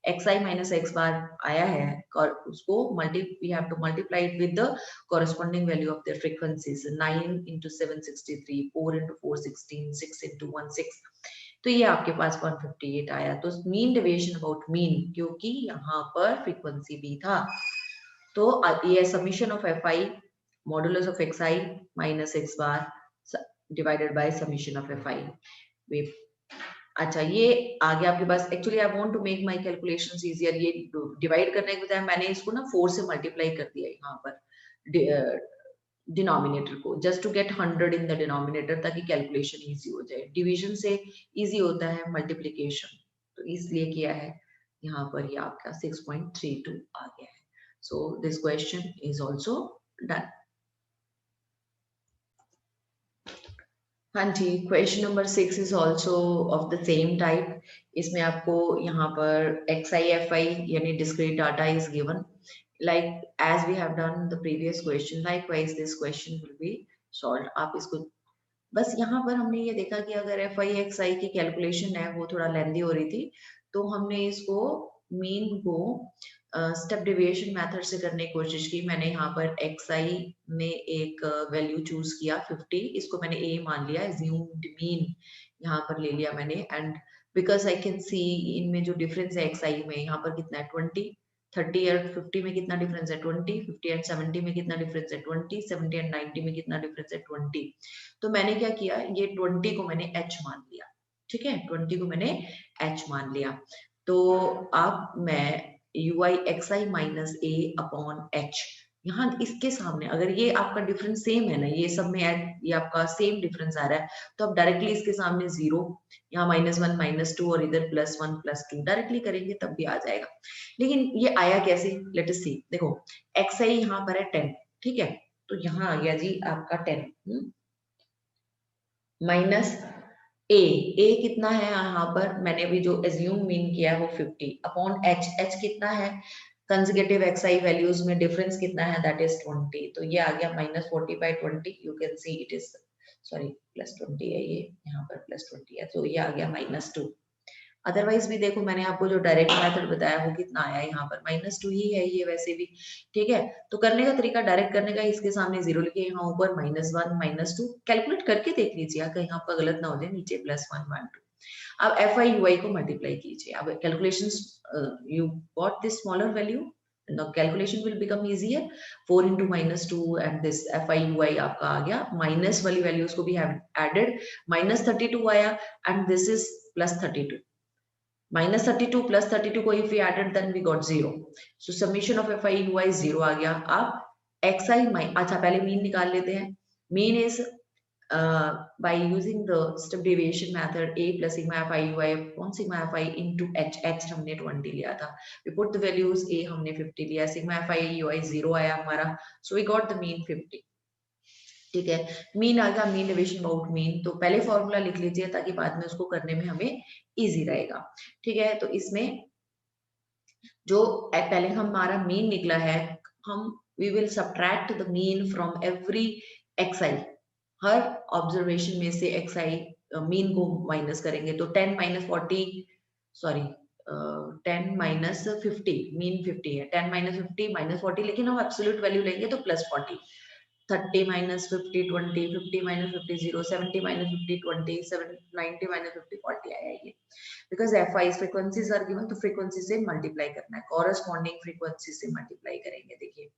X I minus X bar आया है और उसको we have to multiply it with the corresponding value of the frequencies, 9 into 763, 4 into 4 16, 6 into 1 6, तो ये आपके पास 158 आया। तो मीन डेविएशन अबाउट मीन, क्योंकि यहाँ पर फ्रीक्वेंसी भी था, तो ये summation of F I modulus of X I minus X bar divided by summation of F I. अच्छा, ये आ गया आपके पास। Actually I want to make my calculations easier. ये डिवाइड करने के बजाय मैंने इसको ना 4 से मल्टीप्लाई कर दिया यहाँ पर डिनोमिनेटर को, just to get 100 in the denominator, ताकि कैलकुलेशन इजी हो जाए। डिवीजन से इजी होता है मल्टीप्लिकेशन, तो इसलिए किया है। यहाँ पर ये आपका 6.32 आ गया है। So this question is also done. हाँ जी, question number 6 is also of the same type. इसमें आपको यहाँ पर एक्स आई एफ आई यानी discrete data is given, like as we have done the previous question, likewise this question will be solved. आप इसको बस, यहाँ पर हमने ये देखा कि अगर एफ आई एक्स आई की कैलकुलेशन है वो थोड़ा लेंदी हो रही थी, तो हमने इसको मीन को स्टेप डेविएशन मेथड से करने की कोशिश की। मैंने यहाँ पर एक्स आई में एक वैल्यू चूज किया 50, इसको मैंने ए मान लिया, एज्यूम्ड मीन यहाँ पर ले लिया मैंने। And because I can see इनमें जो डिफरेंस है एक्स आई में, यहाँ पर कितना है 20, 30 और 50 में कितना डिफरेंस है 20, 50 एंड 70 में कितना डिफरेंस है 20, 70 एंड 90 में कितना डिफरेंस है 20। तो मैंने क्या किया, ये 20 को मैंने h मान लिया। ठीक है, 20 को मैंने h मान लिया। तो अब मैं you I X I minus A upon H, यहाँ इसके सामने अगर ये आपका डिफरेंस सेम है ना, ये सब में ये आपका सेम डिफरेंस आ रहा है, तो आप डायरेक्टली इसके सामने 0, यहाँ -1 -2 और इधर +1 +2 डायरेक्टली करेंगे तब भी आ जाएगा। लेकिन ये आया कैसे, लेट अस सी। देखो एक्स आई यहाँ पर है 10, ठीक है, तो यहाँ आ गया जी आपका 10 माइनस ए कितना है यहाँ पर, मैंने अभी जो एज्यूम मीन किया है वो 50 अपॉन एच कितना है, कंसेक्यूटिव एक्स आई वैल्यूज में डिफरेंस कितना है, दैट इज 20। तो ये आ गया -40/20, you can see it is sorry +20 है, ये यहाँ पर +20 है, तो ये आ गया -2। अदरवाइज भी देखो मैंने आपको जो डायरेक्ट मेथड बताया वो कितना आया, यहाँ पर -2 ही है ये वैसे भी। ठीक है, तो करने का तरीका डायरेक्ट करने का, इसके सामने 0 लिखे, यहाँ ऊपर -1 -2 कैलकुलेट करके देख लीजिए, कहीं आपका गलत ना हो जाए, नीचे +1 1 2। अब एफ आई यू आई को मल्टीप्लाई कीजिए। अब calculation you got this smaller value, the calculation will become easier। 4 into -2 and this FIUI आपका आ गया, माइनस वाली वैल्यूज को भी have added, -32 आया and this is +32। -32 +32 को if we added then we got 0, so summation of FIUI 0 आ गया। अब XI अच्छा पहले मीन निकाल लेते हैं। Mean is by using the step deviation method a plus sigma FIUI upon sigma FI into h हमने 20 लिया था, we put the values a हमने 50 लिया, sigma FIUI 0 आया हमारा, so we got the mean 50। ठीक है, मीन आ गया, मीन डिवीजन अबाउट मीन, तो पहले फॉर्मूला लिख लीजिए ताकि बाद में उसको करने में हमें इजी रहेगा। ठीक है, तो इसमें जो पहले हमारा मीन निकला है, हम we will subtract the mean from every x i, हर ऑब्जर्वेशन में से एक्स आई मीन को माइनस करेंगे। तो 10 - 40 सॉरी 10 - 50, मीन 50 है, 10 - 50 -40, लेकिन हम एब्सोल्यूट वैल्यू लेंगे तो +40। 30 - 50 20, 50 - 50 0, 70 - 50 20, 90 - 50 40 आया ये। Because f i frequencies are given, तो फ्रीक्वेंसी से मल्टीप्लाई करना है, कॉरस्पॉन्डिंग फ्रीक्वेंसी से मल्टीप्लाई करेंगे। देखिए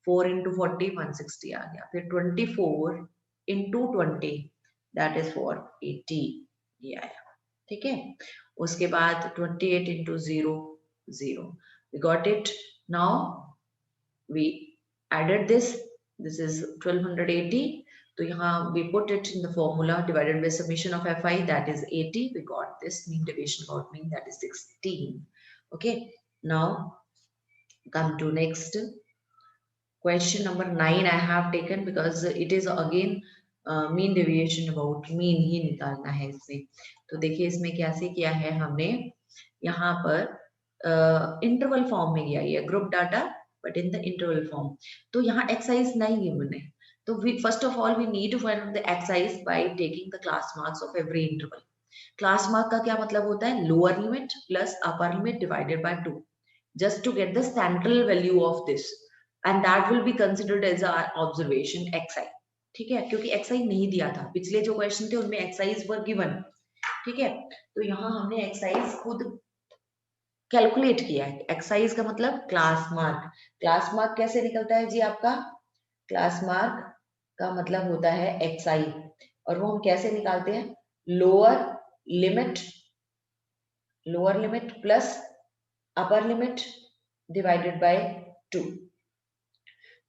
4 × 40 160 आ गया, फिर 24 × 20 दैट इज 480 ये आया। ठीक है, उसके बाद 28 × 0 0, we got it। now we added this is 1280, तो यहाँ we put it in the formula divided by summation of fi, that is 80, we got this mean deviation about mean, that is 16। okay, now come to next question number 9 I have taken because it is again mean deviation about mean ही निकालना है इसमें। तो देखिए इसमें कैसे किया है हमने, यहाँ पर इंटरवल फॉर्म में किया, ये group data but in the interval form. तो यहाँ एक्सरसाइज नहीं गिवन है, तो first of all we need to find out the exercise by taking the class marks of every interval. Class mark का क्या मतलब होता है, lower limit plus upper limit divided by 2, just to get the central value of this, and that will be considered as our observation xi। ठीक है, क्योंकि xi नहीं दिया था, पिछले जो क्वेश्चन थे उनमें xi वर गिवन। ठीक है, तो यहाँ हमने xi खुद कैलकुलेट किया है। एक्साइज का मतलब क्लास मार्क। क्लास मार्क कैसे निकलता है जी आपका? क्लास मार्क का मतलब होता है एक्सआई, और वो हम कैसे निकालते हैं? Lower limit, lower limit plus upper limit divided by 2।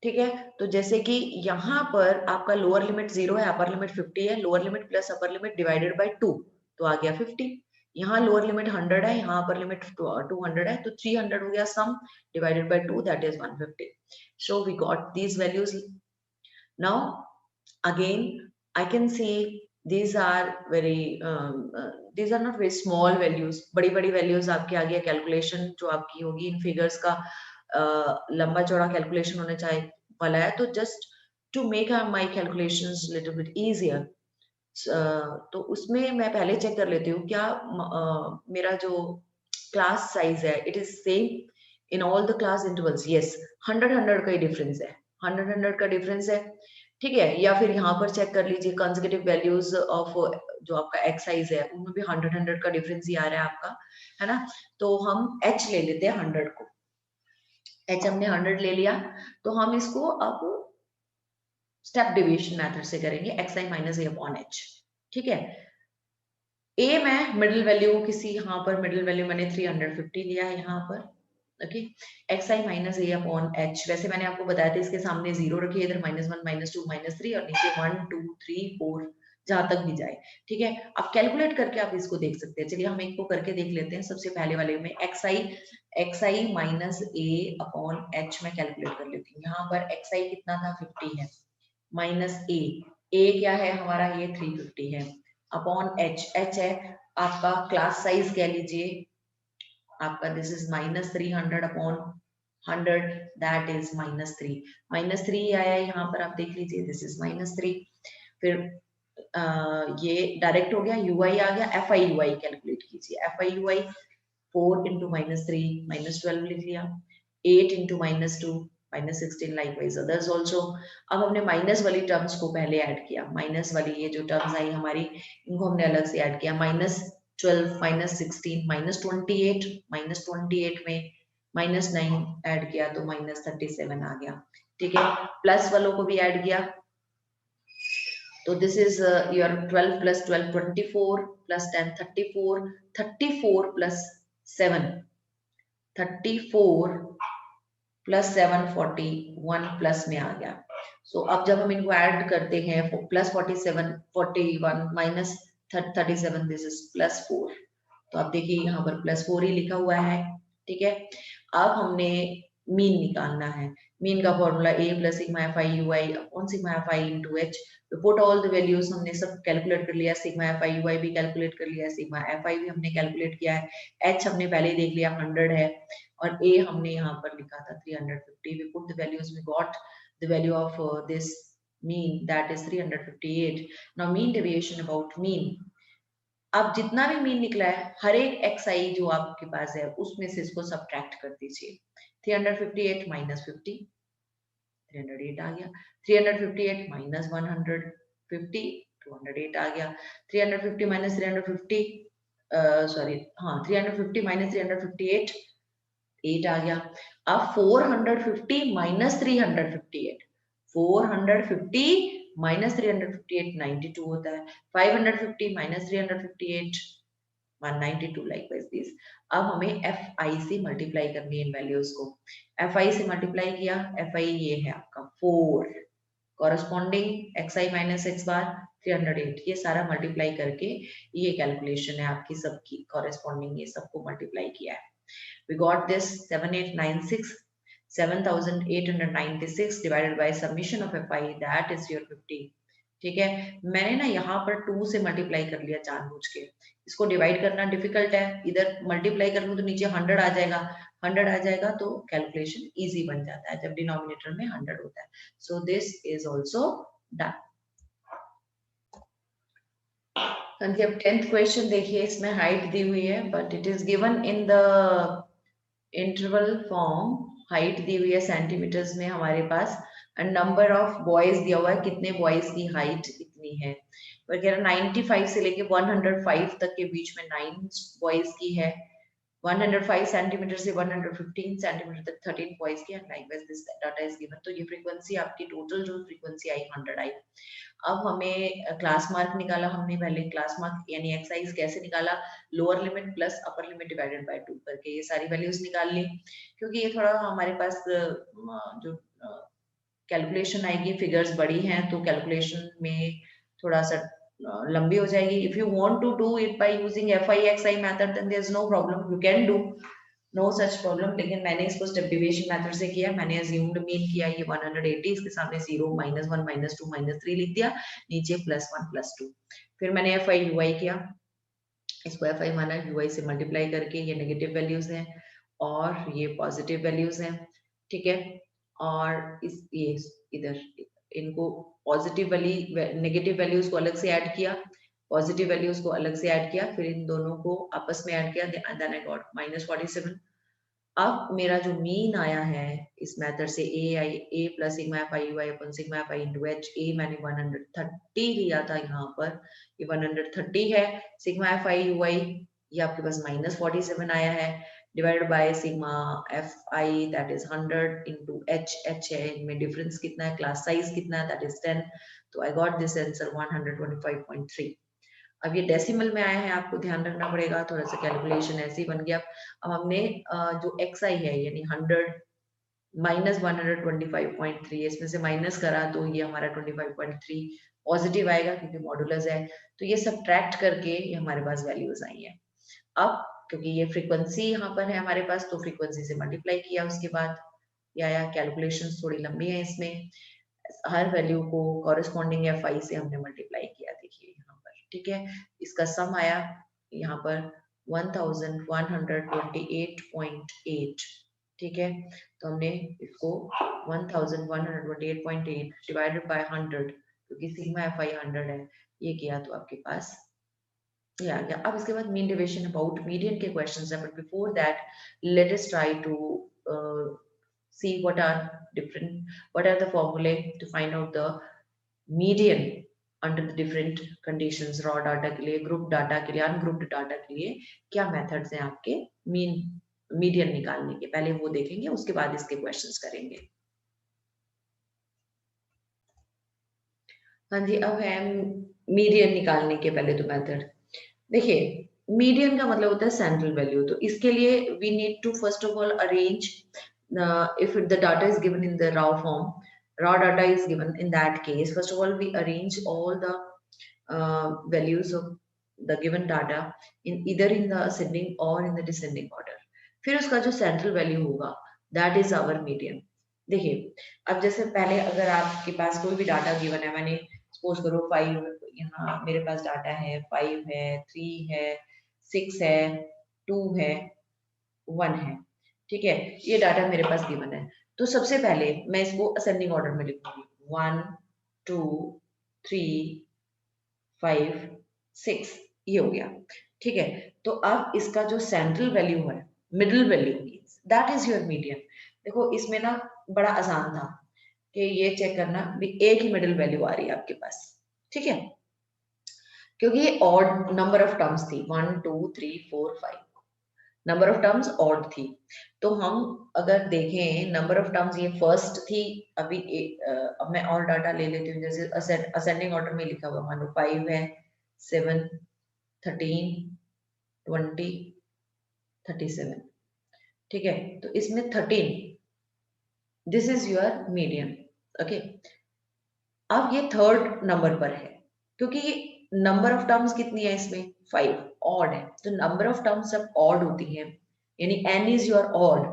ठीक है, तो जैसे कि यहाँ पर आपका लोअर लिमिट 0 है, अपर लिमिट 50 है, lower limit plus upper limit divided by 2 तो आ गया 50। यहाँ लोअर लिमिट 100 है, यहाँ अपर लिमिट 200 है, तो 300 हो गया sum divided by 2 that is 150। So we got these values. Now again I can see these are very these are not very small values, बड़ी बड़ी values आपके आ गया। कैलकुलेशन जो आपकी होगी इन फिगर्स का लंबा चौड़ा कैलकुलेशन होना चाहिए वाला है, तो just to make my calculations little bit easier, तो उसमें मैं पहले चेक कर लेती हूँ क्या मेरा जो क्लास साइज है it is same in all the class intervals. Yes, 100 का ही डिफरेंस है, 100 का डिफरेंस है। ठीक है, या फिर यहाँ पर चेक कर लीजिए कंसेक्यूटिव वैल्यूज ऑफ जो आपका एक्स साइज है उनमें भी 100 का डिफरेंस ही आ रहा है आपका, है ना। तो हम एच ले लेते हैं 100 को, एच हमने 100 ले लिया, तो हम इसको अब स्टेप डिवीजन मेथड से करेंगे, x I minus A upon H. ठीक है, ए में मिडिल वैल्यू किसी यहाँ पर मिडिल वैल्यू मैंने 350 लिया है यहाँ पर। Okay, x I minus A upon H, वैसे मैंने आपको बताया था इसके सामने 0 रखिए, इधर -1 -2 -3 और नीचे 1 2 3 4 जहां तक भी जाए। ठीक है, अब कैलकुलेट करके आप इसको देख सकते हैं। चलिए हम एक को करके देख लेते हैं। सबसे पहले वाले में X I minus A upon H में कैलकुलेट कर लेती हूँ। यहाँ पर एक्स आई कितना था 50 है, माइनस ए क्या है हमारा, ये 350 है, अपॉन एच, एच है आपका क्लास साइज कह लीजिए आपका, this is -300 upon 100 that is -3 आया यहाँ पर, आप देख लीजिए दिस इज -3। फिर ये डायरेक्ट हो गया, ui आ गया, fi ui कैलकुलेट कीजिए, fi ui 4 into -3 -12 लिख लिया, 8 into -2 -16 likewise others also। अब हमने माइनस वाली टर्म्स को पहले ऐड किया, माइनस वाली ये जो टर्म्स आई हमारी इनको हमने अलग से ऐड किया, -12 -16 -28, -28 में -9 ऐड किया तो -37 आ गया। ठीक है, प्लस वालों को भी ऐड किया, तो this is your 12 plus 12 24 plus 10 34, 34 plus 7 34 plus 7 41 plus में आ गया। सो अब जब हम इनको ऐड करते हैं प्लस 47 41 माइनस 37 दिस इज +4, तो आप देखिए यहाँ पर +4 ही लिखा हुआ है। ठीक है, अब हमने मीन निकालना है। मीन का formula a plus sigma F I U I upon sigma F I into H. Put all the values हमने सब कैलकुलेट कर लिया, सिग्मा एफ आई यू आई भी कैलकुलेट कर लिया, सिग्मा एफ आई भी हमने कैलकुलेट किया है, एच हमने पहले ही देख लिया 100 है, और a हमने यहाँ पर लिखा था 350। We put the values, we got the value of this mean that is 358। Now mean deviation about mean, अब जितना भी मीन निकला है हर एक एक्स आई जो आपके पास है उसमें से इसको सब्ट्रैक्ट कर दीजिए। 358 माइनस 50 308 आ गया, 358 माइनस 150 208 आ गया, 350 माइनस 350 सॉरी हाँ 350 माइनस 358 8 आ गया। अब 450 माइनस 358, 450 माइनस 358 92 होता है, 550 माइनस 358 192 लाइकवाइज दिस। अब हमें एफ आई से मल्टीप्लाई करनी है इन वैल्यूज को। एफ आई से मल्टीप्लाई किया, एफ आई ये है आपका 4 corresponding x I minus X बार 308, ये सारा मल्टीप्लाई करके ये कैलकुलेशन है आपकी सबकी कॉरस्पॉन्डिंग, ये सबको मल्टीप्लाई किया है। We got this 7896, 7896 divided by summation of fi that is your 50। ठीक है, मैंने ना यहाँ पर 2 से मल्टीप्लाई कर लिया जानबूझ के, इसको डिवाइड करना डिफिकल्ट है, इधर मल्टीप्लाई कर लूँ तो नीचे 100 आ जाएगा, 100 आ जाएगा तो कैलकुलेशन इजी बन जाता है जब डिनोमिनेटर में 100 होता है। So this is also done. अब 10th क्वेश्चन देखिए, इसमें हाइट दी हुई है but it is given in the interval form, height दी हुई है सेंटीमीटर्स में हमारे पास, एंड नंबर ऑफ बॉयज दिया हुआ है, कितने बॉयज की हाइट इतनी है वगैरह। 95 से लेके 105 तक के बीच में 9 बॉयज की है, 105 सेंटीमीटर से 115 सेंटीमीटर तक 13 पॉइंट्स की and likewise this data is given. तो ये फ्रीक्वेंसी आपकी टोटल जो फ्रीक्वेंसी आई 100 आई। अब हमें क्लास मार्क निकाला हमने, पहले क्लास मार्क यानी एक्सरसाइज कैसे निकाला, lower limit plus upper limit divided by 2 करके ये सारी वैल्यूज निकाल ली। क्योंकि ये थोड़ा हमारे पास जो कैलकुलेशन आएगी, फिगर्स बड़ी हैं तो कैलकुलेशन में थोड़ा सा लंबी हो जाएगी। If you want to do it by using FIXI method then there is no problem, you can do, no such problem. लेकिन मैंने इसको स्टेप डिविएशन मेथड से किया। मैंने अज्यूम्ड मीन किया ये 180, इसके सामने 0 -1 -2 -3 लिख दिया, नीचे +1 +2। फिर मैंने FI UI किया, इसको FI माना, UI से मल्टीप्लाई करके ये नेगेटिव वैल्यूज हैं और ये पॉजिटिव वैल्यूज हैं, ठीक है। और इस ये इधर इनको पॉजिटिव वाली नेगेटिव वैल्यूज को अलग से ऐड किया, पॉजिटिव वैल्यूज को अलग से ऐड किया, फिर इन दोनों को आपस में ऐड किया, देन आई गॉट -47। अब मेरा जो मीन आया है इस मेथड से A plus sigma F I Y अपन sigma F I into H, A मैंने 130 लिया था यहाँ पर, ये 130 है। Sigma F I U I ये आपके पास -47 आया है, divided by sigma F I that is 100 into H, H है इनमें डिफरेंस कितना है, क्लास साइज कितना है दैट इज 10। तो आई गॉट दिस आंसर 125.3। अब ये डेसिमल में आया है, आपको ध्यान रखना पड़ेगा, थोड़ा सा कैलकुलेशन ऐसे ही बन गया। अब हमने जो xi है यानी 100 माइनस 125.3 इसमें से माइनस करा तो ये हमारा 25.3 पॉजिटिव आएगा क्योंकि मॉडुलस है। तो ये सब्ट्रैक्ट करके ये हमारे पास वैल्यूज आई है। अब क्योंकि ये फ्रीक्वेंसी यहाँ पर है हमारे पास, तो फ्रीक्वेंसी से मल्टीप्लाई किया, उसके बाद ये आया। कैलकुलेशन थोड़ी लंबी है इसमें, हर वैल्यू को कॉरेस्पॉन्डिंग FI से हमने मल्टीप्लाई किया, देखिए यहाँ पर, ठीक है। इसका सम आया यहाँ पर 1128.8, ठीक है। तो हमने इसको 1128.8 डिवाइडेड बाय 100, क्योंकि सिग्मा FI 100 है, ये किया तो आपके पास ये आ गया। अब इसके बाद मीन डेविएशन अबाउट मीडियन के क्वेश्चंस है, but before that let us try to see what are the formulae to find out the median under the different conditions, raw data के लिए, group data के लिए, ungrouped data के लिए क्या methods हैं आपके mean median निकालने के। पहले वो देखेंगे, उसके बाद इसके questions करेंगे। हाँ जी, अब है मीडियन निकालने के पहले तो मेथड देखिए। मीडियन का मतलब होता है सेंट्रल वैल्यू, तो इसके लिए we need to first of all arrange if the data is given in the raw data is given, in that case first of all we arrange all the values of the given data in either in the ascending or in the descending order। फिर उसका जो सेंट्रल वैल्यू होगा दैट इज आवर मीडियन। देखिए अब जैसे पहले अगर आपके पास कोई भी डाटा गिवन है, मैंने सपोज करो 5, यहाँ मेरे पास डाटा है 5 है, 3 है, 6 है, 2 है, 1 है, ठीक है। ये डाटा मेरे पास गिवन है, तो सबसे पहले मैं इसको असेंडिंग ऑर्डर में लिखूंगी 1 2 3 5 6, ये हो गया, ठीक है। तो अब इसका जो सेंट्रल वैल्यू है, middle value means that is your median. देखो इसमें ना बड़ा आसान था कि ये चेक करना भी एक ही मिडिल वैल्यू आ रही है आपके पास, ठीक है, क्योंकि ये ऑड नंबर ऑफ टर्म्स थी 1 2 3 4 5, नंबर ऑफ टर्म्स ऑड थी। तो हम अगर देखें नंबर ऑफ टर्म्स ये फर्स्ट थी, अभी अब मैं और डाटा ले लेती हूँ, जैसे असेंडिंग ऑर्डर में लिखा हुआ मान लो 5 है, 7 13 20 37, ठीक है। तो इसमें 13 this is your median, okay. अब ये थर्ड नंबर पर है क्योंकि नंबर ऑफ टर्म्स कितनी है इसमें 5, ऑड है, तो नंबर ऑफ टर्म्स जब ऑड होती है यानी n इज योर ऑड,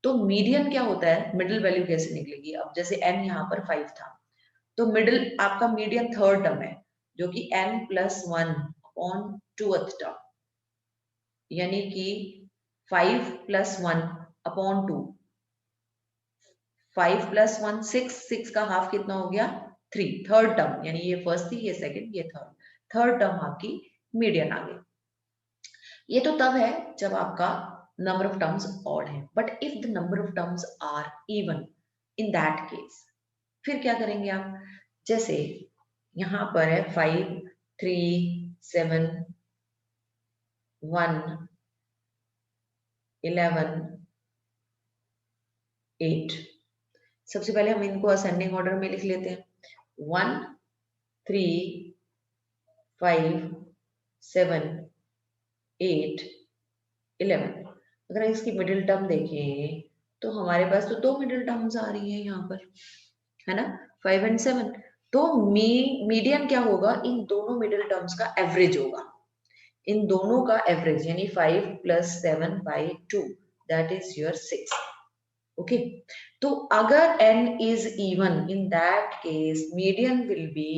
तो मीडियन क्या होता है, मिडिल वैल्यू कैसे निकलेगी। अब जैसे n यहाँ पर 5 था, तो मिडिल आपका मीडियन थर्ड टर्म है जो कि n+1/2th टर्म, यानी कि 5+1/2, 5+1 6, 6 का हाफ कितना हो गया 3, थर्ड टर्म, यानी ये फर्स्ट थी, ये सेकंड, ये थर्ड, थर्ड टर्म आपकी मीडियन आ गई। ये तो तब है जब आपका नंबर ऑफ टर्म्स ऑड है, but if the number of terms are even, in that case फिर क्या करेंगे आप, जैसे यहां पर है 5 3 7 1 11, 8। सबसे पहले हम इनको असेंडिंग ऑर्डर में लिख लेते हैं। 1, 3, 5, 7, 8, 11। अगर इसकी मिडिल टर्म देखें तो हमारे पास तो 2 मिडिल टर्म्स आ रही है यहाँ पर, है ना, 5 एंड 7। तो मीडियन क्या होगा, इन दोनों मिडिल टर्म्स का एवरेज होगा, इन दोनों का एवरेज, यानी 5 + 7/2, दैट इज योर 6। ओके, तो अगर n is even, in that case median will be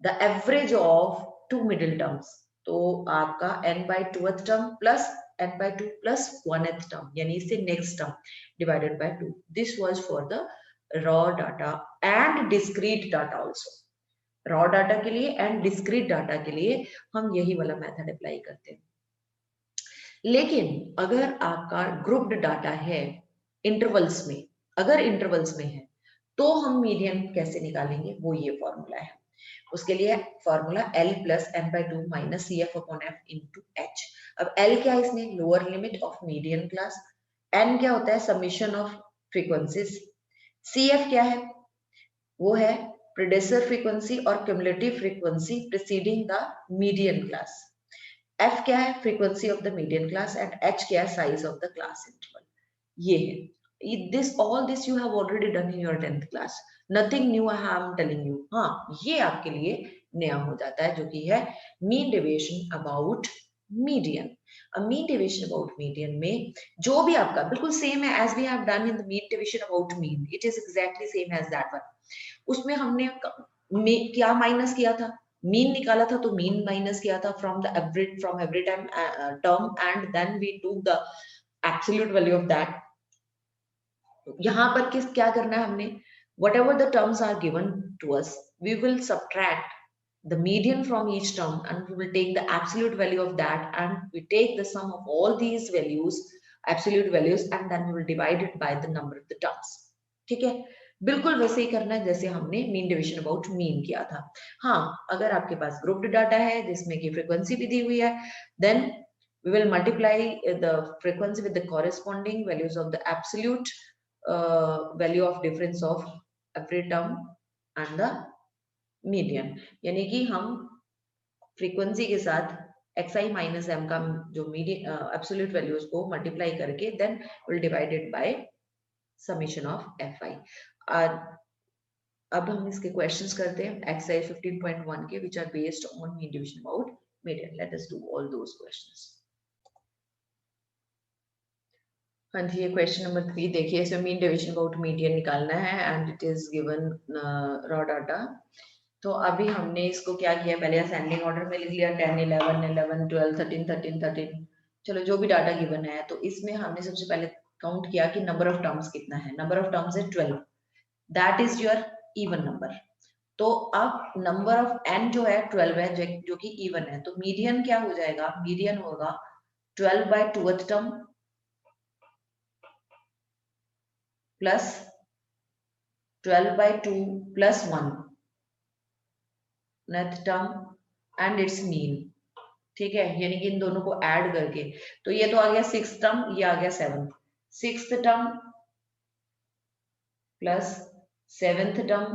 the average of two middle terms। तो आपका n/2th term plus n/2 plus 1th term, यानी इससे next term divided by 2। this was for the raw data and discrete data also। raw data के लिए and discrete data के लिए हम यही वाला मेथड अप्लाई करते हैं। लेकिन अगर आपका ग्रुप्ड डाटा है इंटरवल्स में, अगर इंटरवल्स में है तो हम मीडियन कैसे निकालेंगे, वो ये फॉर्मूला है। उसके लिए formula L + n/2 - CF/F × H। अब L क्या है, इसमें lower limit of median class, N क्या होता है, समीशन ऑफ फ्रीक्वेंसीज, CF क्या है, वो है प्रेडेसर फ्रीक्वेंसी और cumulative frequency preceding the median class, F क्या है, frequency of the median class, and H क्या है, size of the class interval. ये है, this all this you have already done in your 10th class, nothing new I am telling you. हाँ, ये आपके लिए नया हो जाता है, जो कि है mean deviation about median. Mean deviation about median में जो भी आपका बिल्कुल सेम है as we have done in the mean deviation about mean, it is exactly same as that one. उसमें हमने क्या माइनस किया था, मीन निकाला था, तो मीन माइनस किया था from the average, from every time term, and then we took the absolute value of that. यहाँ पर किस क्या करना है हमने, whatever the terms are given to us, we will subtract the median from each term and we will take the absolute value of that, and we take the sum of all these values, absolute values, and then we will divide it by the number of the terms। ठीक है, बिल्कुल वैसे ही करना है जैसे हमने मीन डिवीजन अबाउट मीन किया था। हाँ, अगर आपके पास ग्रुप्ड डाटा है जिसमें की फ्रीक्वेंसी भी दी हुई है, then we will multiply the frequency with the corresponding values of the absolute value of difference of every term and the median। यानी कि हम फ्रीक्वेंसी के साथ xi - m का जो मीडियन एब्सोल्यूट वैल्यू उसको मल्टीप्लाई करके then will divided by summation of fi। और अब हम इसके क्वेश्चंस करते हैं एक्सरसाइज 15.1 के, which are based on mean division about median। let us do all those questions। हाँ जी, ये क्वेश्चन नंबर 3 देखिए, इसमें मीन डिवीजन अबाउट मीडियन निकालना है and it is given raw data. तो अभी हमने इसको क्या किया, पहले असेंडिंग ऑर्डर में लिख लिया 10, 11, 11, 12, 13, 13, 13। चलो, जो भी डाटा गिवन है, तो इसमें हमने सबसे पहले काउंट किया कि नंबर ऑफ टर्म्स कितना है। नंबर ऑफ टर्म्स है 12, that is your even number. तो अब नंबर ऑफ n जो है 12 है, जो कि इवन है, तो मीडियन क्या हो जाएगा, मीडियन होगा 12/2th term plus 12/2 plus 1 nth term and its mean। ठीक है, यानी कि इन दोनों को ऐड करके, तो ये तो आ गया 6th टर्म, ये आ गया 7th। 6th term plus 7th term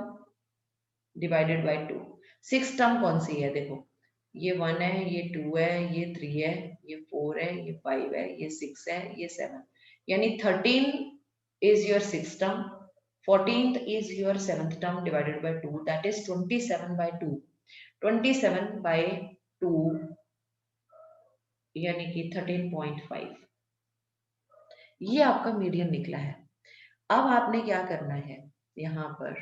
divided by 2। 6th term कौन सी है, देखो, ये 1 है, ये 2 है, ये 3 है, ये 4 है, ये 5 है, ये 6 है, ये 7, यानी 13 is your 6th term, 14th is your 7th term divided by 2, that is 27/2। 27/2 यानी कि 13.5, ये आपका मीडियन निकला है। अब आपने क्या करना है, यहाँ पर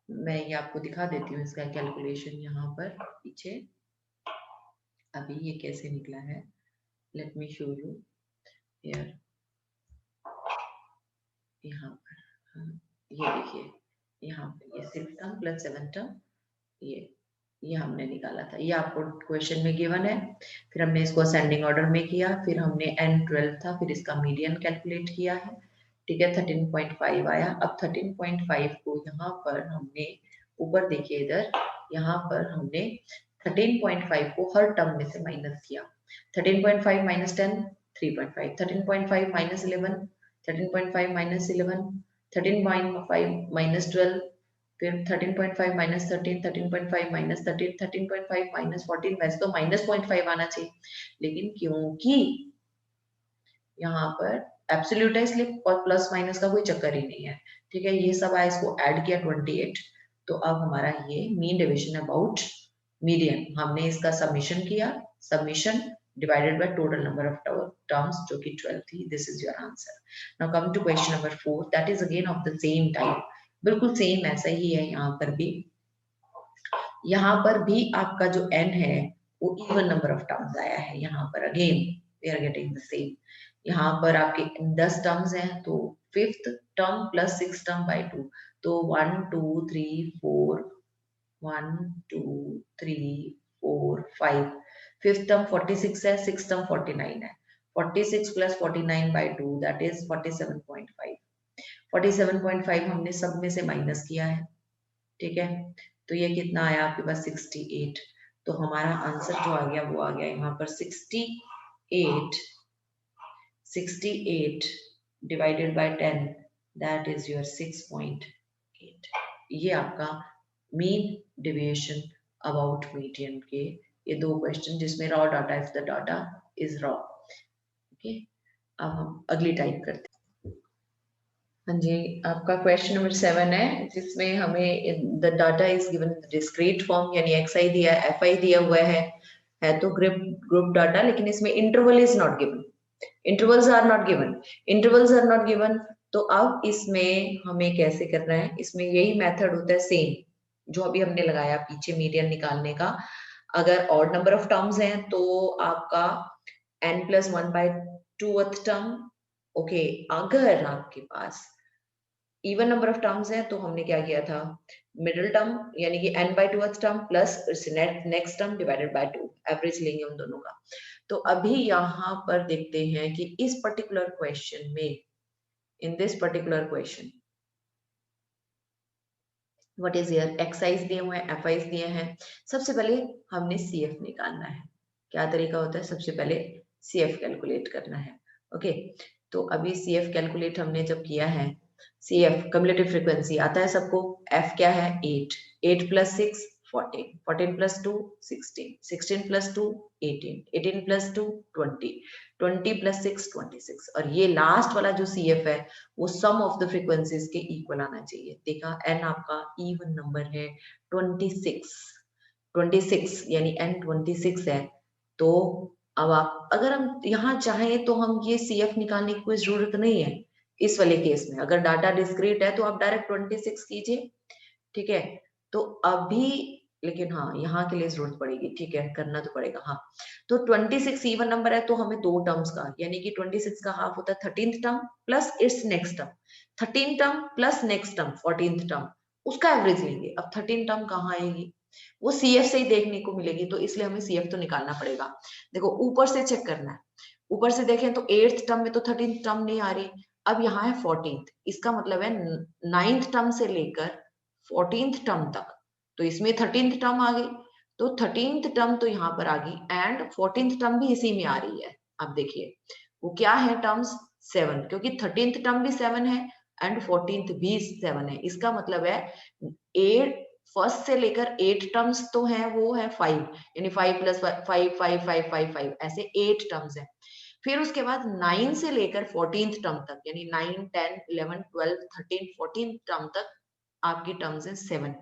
मैं ये आपको दिखा देती हूँ इसका कैलकुलेशन, यहाँ पर पीछे अभी ये कैसे निकला है, let me show you here. यहाँ पर ये देखिए, यहाँ पे ये 6th term plus 7th term, ये हमने निकाला था, ये आपको क्वेश्चन में गिवन है। फिर हमने इसको असेंडिंग ऑर्डर में किया, फिर हमने n12 था, फिर इसका मीडियन कैलकुलेट किया है। ठीक है, 13.5 आया। अब 13.5 को यहाँ पर हमने ऊपर देखिए, इधर यहाँ पर हमने 13.5 को हर टर्म में से माइनस किया। 13.5 - 10 3.5, 13.5 minus 11, 13.5 minus 11, 13.5 minus 12, फिर 13.5 माइनस 13, 13.5 माइनस 13, 13.5 माइनस 14, वैसे तो माइनस 0.5 आना चाहिए, लेकिन क्योंकि यहाँ पर एब्सोल्यूट है इसलिए और प्लस माइनस का कोई चक्कर ही नहीं है, ठीक है। ये सब आया, इसको ऐड किया 28, तो अब हमारा ये मीन डिवीजन अबाउट मीडियन, हमने इसका सबमिशन किया, submission divided by total number of terms जो कि 12 थी। This is your answer. Now come to question number 4, that is again of the same type, बिल्कुल सेम ऐसा ही है यहाँ पर भी। यहाँ पर भी आपका जो n है वो इवन नंबर ऑफ टर्म्स आया है, यहाँ पर again we are getting the same. यहाँ पर आपके 10 टर्म्स हैं, तो 5th term plus 6 term by 2, तो 1 2 3 4, 1 2 3 4 5, 5th टर्म 46 है, 6th टर्म 49 है, 46 प्लस 49 बाय 2 दैट इज 47.5, 47.5 हमने सब में से माइनस किया है, ठीक है। तो ये कितना आया आपके पास 68, तो हमारा आंसर जो आ गया वो आ गया यहाँ पर 68 divided by 10 that is your 6.8। ये आपका मीन डेविएशन अबाउट मीडियन के ये दो क्वेश्चन जिसमें raw data if the data is raw. Okay, अब हम अगली टाइप करते हैं। हाँ जी, आपका क्वेश्चन नंबर 7 है जिसमें हमें the data is given discrete form, यानी xi दिया है, fi दिया हुआ है तो ग्रुप डाटा, लेकिन इसमें interval is not given, intervals are not given, intervals are not given. तो अब इसमें हमें कैसे करना है, इसमें यही मेथड होता है सेम जो अभी हमने लगाया पीछे मीडियन निकालने का। अगर ऑड नंबर ऑफ टर्म्स हैं तो आपका n+1/2th टर्म, ओके। अगर आपके पास इवन नंबर ऑफ टर्म्स है तो हमने क्या किया था, मिडिल टर्म यानी कि n/2th term plus next term divided by 2, average लेंगे उन दोनों का। तो अभी यहाँ पर देखते हैं कि इस पर्टिकुलर क्वेश्चन में, in this particular question what is here, excise दिए हुए हैं, एफआईज दिए हैं। सबसे पहले हमने सीएफ निकालना है। क्या तरीका होता है, सबसे पहले सीएफ कैलकुलेट करना है, ओके। तो अभी सीएफ कैलकुलेट हमने जब किया है, सीएफ कम्युलेटिव फ्रीक्वेंसी आता है सबको, एफ क्या है 8, 8 plus 6 14, 14 plus 2 16, 16 plus 2 18, 18 plus 2 20, 20 plus 6 26, और ये लास्ट वाला जो सीएफ है वो सम ऑफ द फ्रीक्वेंसीज के इक्वल आना चाहिए। देखा, एन आपका इवन नंबर है 26, 26 यानी एन 26 है। तो अब आप अगर हम यहाँ चाहें तो हम ये सीएफ निकालने की कोई जरूरत नहीं है इस वाले केस में। अगर डाटा डिस्क्रीट है तो आप डायरेक्ट 26 कीजिए, ठीक है। तो अभी लेकिन हाँ यहाँ के लिए जरूरत पड़ेगी, ठीक है, करना तो पड़ेगा। हाँ, तो 26 इवन नंबर है तो हमें दो टर्म्स का, यानी कि 26 का हाफ होता है 13th term plus it's next term, 13 term plus next term 14th term, उसका एवरेज लेंगे। अब 13 टर्म कहाँ आएगी, वो सीएफ से ही देखने को मिलेगी, तो इसलिए हमें सीएफ तो निकालना पड़ेगा। देखो ऊपर से चेक करना है, ऊपर से देखें तो 8th टर्म में तो 13th टर्म नहीं आ रही। अब यहाँ है 14th, इसका मतलब है 9th टर्म से लेकर 14th टर्म तक, तो इसमें 13th टर्म आ गई, तो 13th टर्म तो यहाँ पर आ गई एंड 14th टर्म भी इसी में आ रही है। अब देखिए वो क्या है टर्म्स, 7, क्योंकि 13th टर्म भी 7 है एंड 14th भी 7 है। इसका मतलब है 8 फर्स्ट से लेकर 8 टर्म्स तो है, वो है 5, यानी 5 प्लस 5 5 5 5 5 ऐसे 8 टर्म्स है। फिर उसके बाद 9 से लेकर 14th टर्म तक, यानी 9 10 11 12 13 14th टर्म तक आपकी टर्म्स है 7।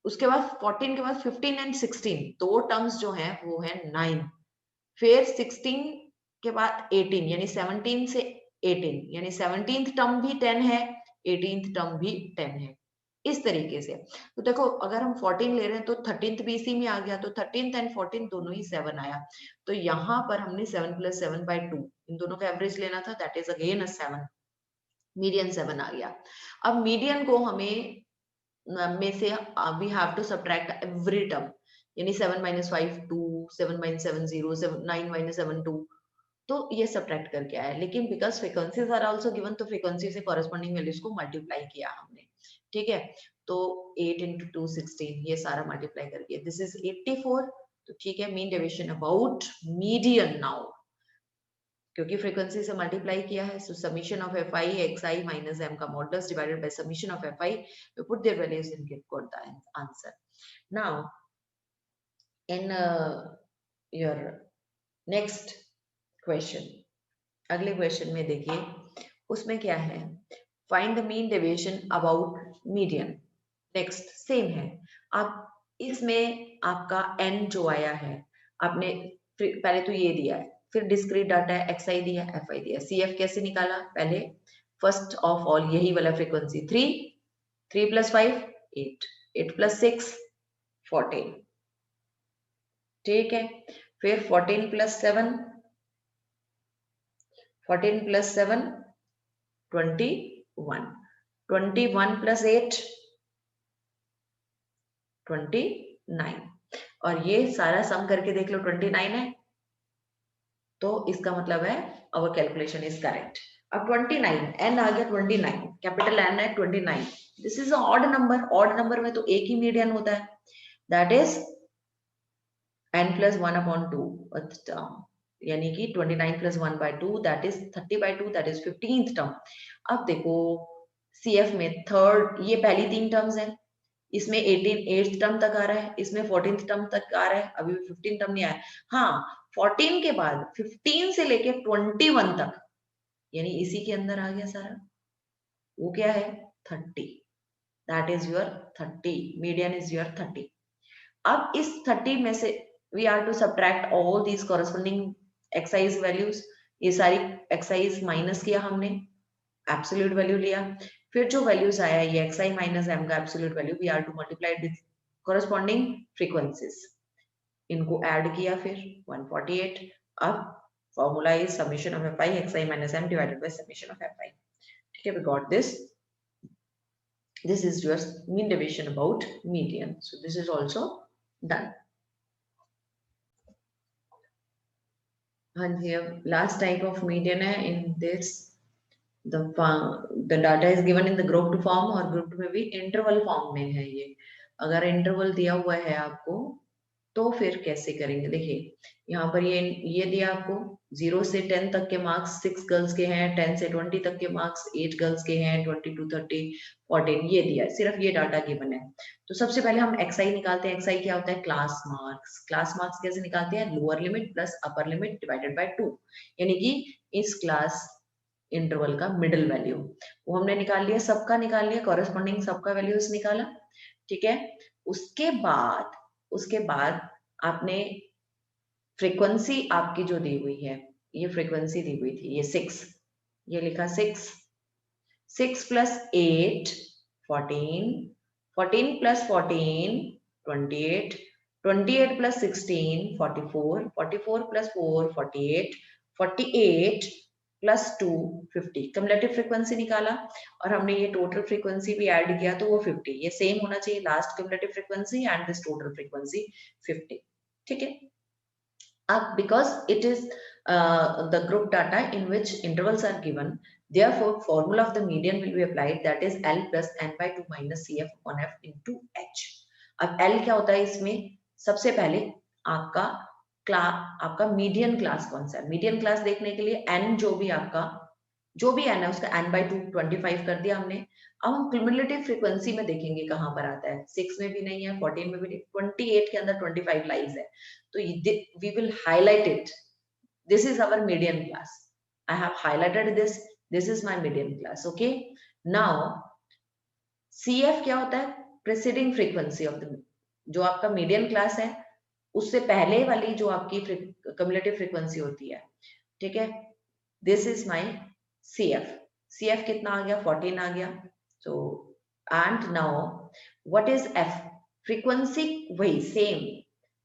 उसके बाद 14 के बाद 15 एंड 16 दो टर्म्स जो हैं वो है 9। फिर 16 के बाद 18 यानी 17 से 18 यानी 17th टर्म भी 10 है, 18th टर्म भी 10 है, इस तरीके से। तो देखो अगर हम 14 ले रहे हैं तो 13th भी इसी में आ गया, तो 13th एंड 14 दोनों ही 7 आया। तो यहाँ पर हमने 7 प्लस 7 बाय 2 इन दोनों का एवरेज लेना था, that is again a 7, median 7 आ गया। अब मीडियन को हमें में से we have to subtract every term, यानी 7 माइनस 5 2, 7 माइनस 7 0, 9 माइनस 7 2, तो ये सब्ट्रैक्ट करके आया। लेकिन because frequencies are also given, तो फ्रीक्वेंसी से कॉरेस्पॉन्डिंग वैल्यूज को मल्टीप्लाई किया हमने, ठीक है। तो 8 into 2 16, ये सारा मल्टीप्लाई करके दिस इज 84। तो ठीक है, mean deviation about median now क्योंकि फ्रीक्वेंसी से मल्टीप्लाई किया है, so summation of F I X I minus M का modulus divided by summation of F I, we put their values and get got the answer. Now in your next question, अगले क्वेश्चन में देखिए, उसमें क्या है, find the mean deviation about median. Next same है. आप इसमें आपका n जो आया है, आपने पहले तो ये दिया है, फिर डिस्क्रीट डाटा है, xi दिया, fi दिया. cf कैसे निकाला? पहले फर्स्ट ऑफ ऑल यही वाला फ्रीक्वेंसी 3, 3 + 5 8, 8 + 6 14, ठीक है. फिर 14 + 7, 14 + 7 21, 21 + 8 29, और ये सारा सम करके देख लो 29 है, तो इसका मतलब है आवर कैलकुलेशन इज करेक्ट. अब 29 n आ गया, 29 कैपिटल N है 29. This is odd number. Odd number में तो एक ही मीडियन होता है, दैट इज n + 1/2 टर्म, यानी कि 29 + 1/2 that is 30/2, that is 15th term. अब देखो CF में थर्ड, ये पहली 3 टर्म्स हैं, इसमें 8th टर्म तक आ रहा है, इसमें 14th टर्म तक आ रहा है, अभी 15 टर्म नहीं आया. हाँ, 14 के बाद 15 से लेके 21 तक, यानी इसी के अंदर आ गया सारा. वो क्या है? 30. That is your 30. Median is your 30. अब इस 30 में से we are to subtract all these corresponding excise values. ये सारी एक्साइज माइनस किया हमने, एब्सोल्यूट वैल्यू लिया, फिर जो वैल्यूज आया ये xi माइनस m का absolute value, we are to multiply with corresponding frequencies, इनको ऐड किया, फिर 148. अब formula is summation of fi xi minus m divided by summation of fi. ठीक है, we got this. This is your mean deviation about median. So this is also done. हाँ जी, अब लास्ट टाइप ऑफ मीडियन है. In this the data is given in the grouped form, और grouped में भी इंटरवल फॉर्म में है. ये अगर इंटरवल दिया हुआ है आपको तो फिर कैसे करेंगे? देखिए यहाँ पर ये दिया आपको 0 से 10 तक के मार्क्स 6 गर्ल्स के हैं, 10 से 20 तक के मार्क्स 8 गर्ल्स के हैं, 20 to 30 14 ये दिया है, सिर्फ ये डाटा गिवन है. तो सबसे पहले हम xi निकालते हैं. xi क्या होता है? Class marks. क्लास मार्क्स कैसे निकालते हैं? Lower limit plus upper limit divided by 2, यानी कि इस क्लास इंटरवल का मिडिल वैल्यू वो हमने निकाल लिया, सबका निकाल लिया, कॉरेस्पॉन्डिंग सबका वैल्यूज निकाला. ठीक है, उसके बाद आपने फ्रीक्वेंसी आपकी जो दी हुई है, ये फ्रीक्वेंसी दी हुई थी, ये 6, ये लिखा 6, 6 + 8 14, 14 + 14 28, 28 + 16 44, 44 + 4 48, 48 + 2 50. कम्युलेटिव फ्रीक्वेंसी निकाला, और हमने ये टोटल फ्रीक्वेंसी भी ऐड किया, तो वो 50. ये सेम होना चाहिए, last cumulative frequency and this total frequency 50. ठीक है. Up because it is the group data in which intervals are given, therefore formula of the median will be applied, that is L plus n/2 minus CF on F into H. अब L क्या होता है इसमें? सबसे पहले आपका मीडियन क्लास कौन सा है? मीडियन क्लास देखने के लिए n जो भी n है उसका n/2 25 कर दिया हमने. अब हम क्यूमुलेटिव फ्रीक्वेंसी में देखेंगे कहां पर आता है. 6 में भी नहीं है, 14 में भी नहीं, 28 के अंदर 25 लाइज है, तो we will highlight it. This is our median class. I have highlighted this. This is my median class. Okay. Now CF क्या होता है? Preceding frequency of the, जो आपका median class है उससे पहले वाली जो आपकी cumulative frequency होती है. ठीक है, this is my CF. CF कितना आ गया? 14 आ गया. So and now what is F? Frequency वही same,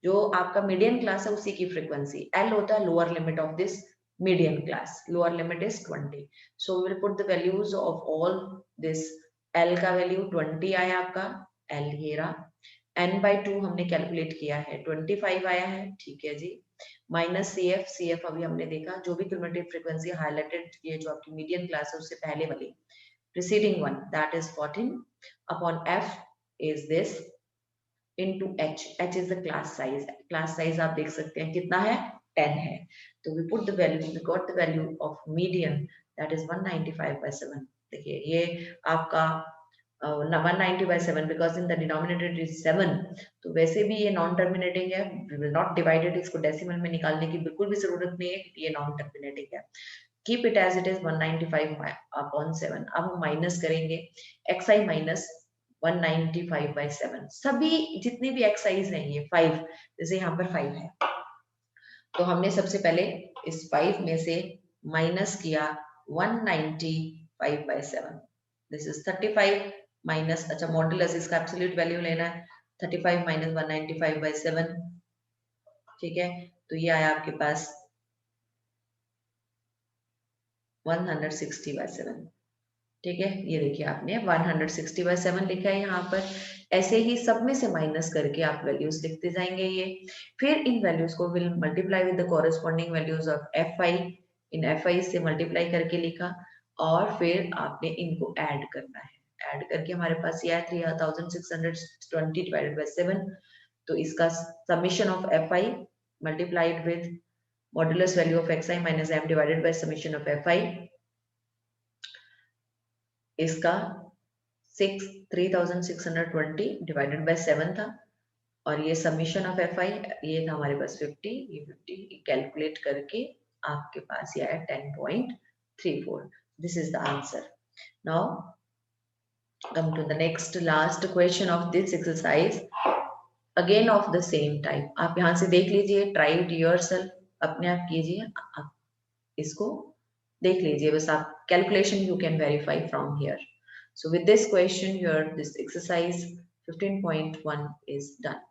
जो आपका मीडियन क्लास है उसी की फ्रीक्वेंसी. L होता है lower limit of this median class. Lower limit is 20. So we will put the values of all this. L का वैल्यू 20 आया आपका, L ये रहा. n/2 हमने कैलकुलेट किया है, 25 आया है. ठीक है जी. माइनस CF अभी हमने देखा, जो भी क्यूमुलेटिव फ्रीक्वेंसी हाईलाइटेड, ये जो आपकी मीडियन क्लास है उससे पहले वाली preceding one, that is 14 upon F is this into h. h is the class size. class size आप देख सकते हैं कितना है, 10 है. तो we put the value, we got the value of median, that is 195/7. देखिए ये आपका 190/7, because in the denominator it is 7. तो वैसे भी ये नॉन टर्मिनेटिंग है, we will not divide it. इसको डेसिमल में निकालने की बिल्कुल भी जरूरत नहीं है क्योंकि ये नॉन टर्मिनेटिंग है. Keep it as it is 195/7. अब हम माइनस करेंगे xi माइनस 195/7. सभी जितने भी xi's हैं ये 5, जैसे यहाँ पर 5 है, तो हमने सबसे पहले इस 5 में से माइनस किया 195/7. दिस इज 35 माइनस, अच्छा मॉडुलस इसका एब्सोल्यूट वैल्यू लेना है, 35 माइनस 195/7. ठीक है, तो ये आया आपके पास 160/7. ठीक है, ये देखिए आपने 160/7 लिखा है यहाँ पर. ऐसे ही सब में से माइनस करके आप वैल्यूज लिखते जाएंगे. ये फिर इन वैल्यूज को will multiply with the corresponding values of fi. In fi से मल्टीप्लाई करके लिखा और फिर आपने इनको ऐड करना है. ऐड करके हमारे पास ये है 3620 डिवाइडेड बाय 7. तो इसका summation of fi multiplied with modulus value of xi minus m divided by summation of fi, इसका 3620 डिवाइडेड बाय 7 था. और ये समीशन ऑफ fi ये था हमारे पास 50. ये 50 कैलकुलेट करके आपके पास ये आया 10.34. This is the answer. Now come to the next last question of this exercise, again of the same type. आप यहाँ से देख लीजिए, try it yourself, अपने आप कीजिए, आप इसको देख लीजिए बस आप. calculation you can verify from here. So with this question here, this exercise 15.1 is done.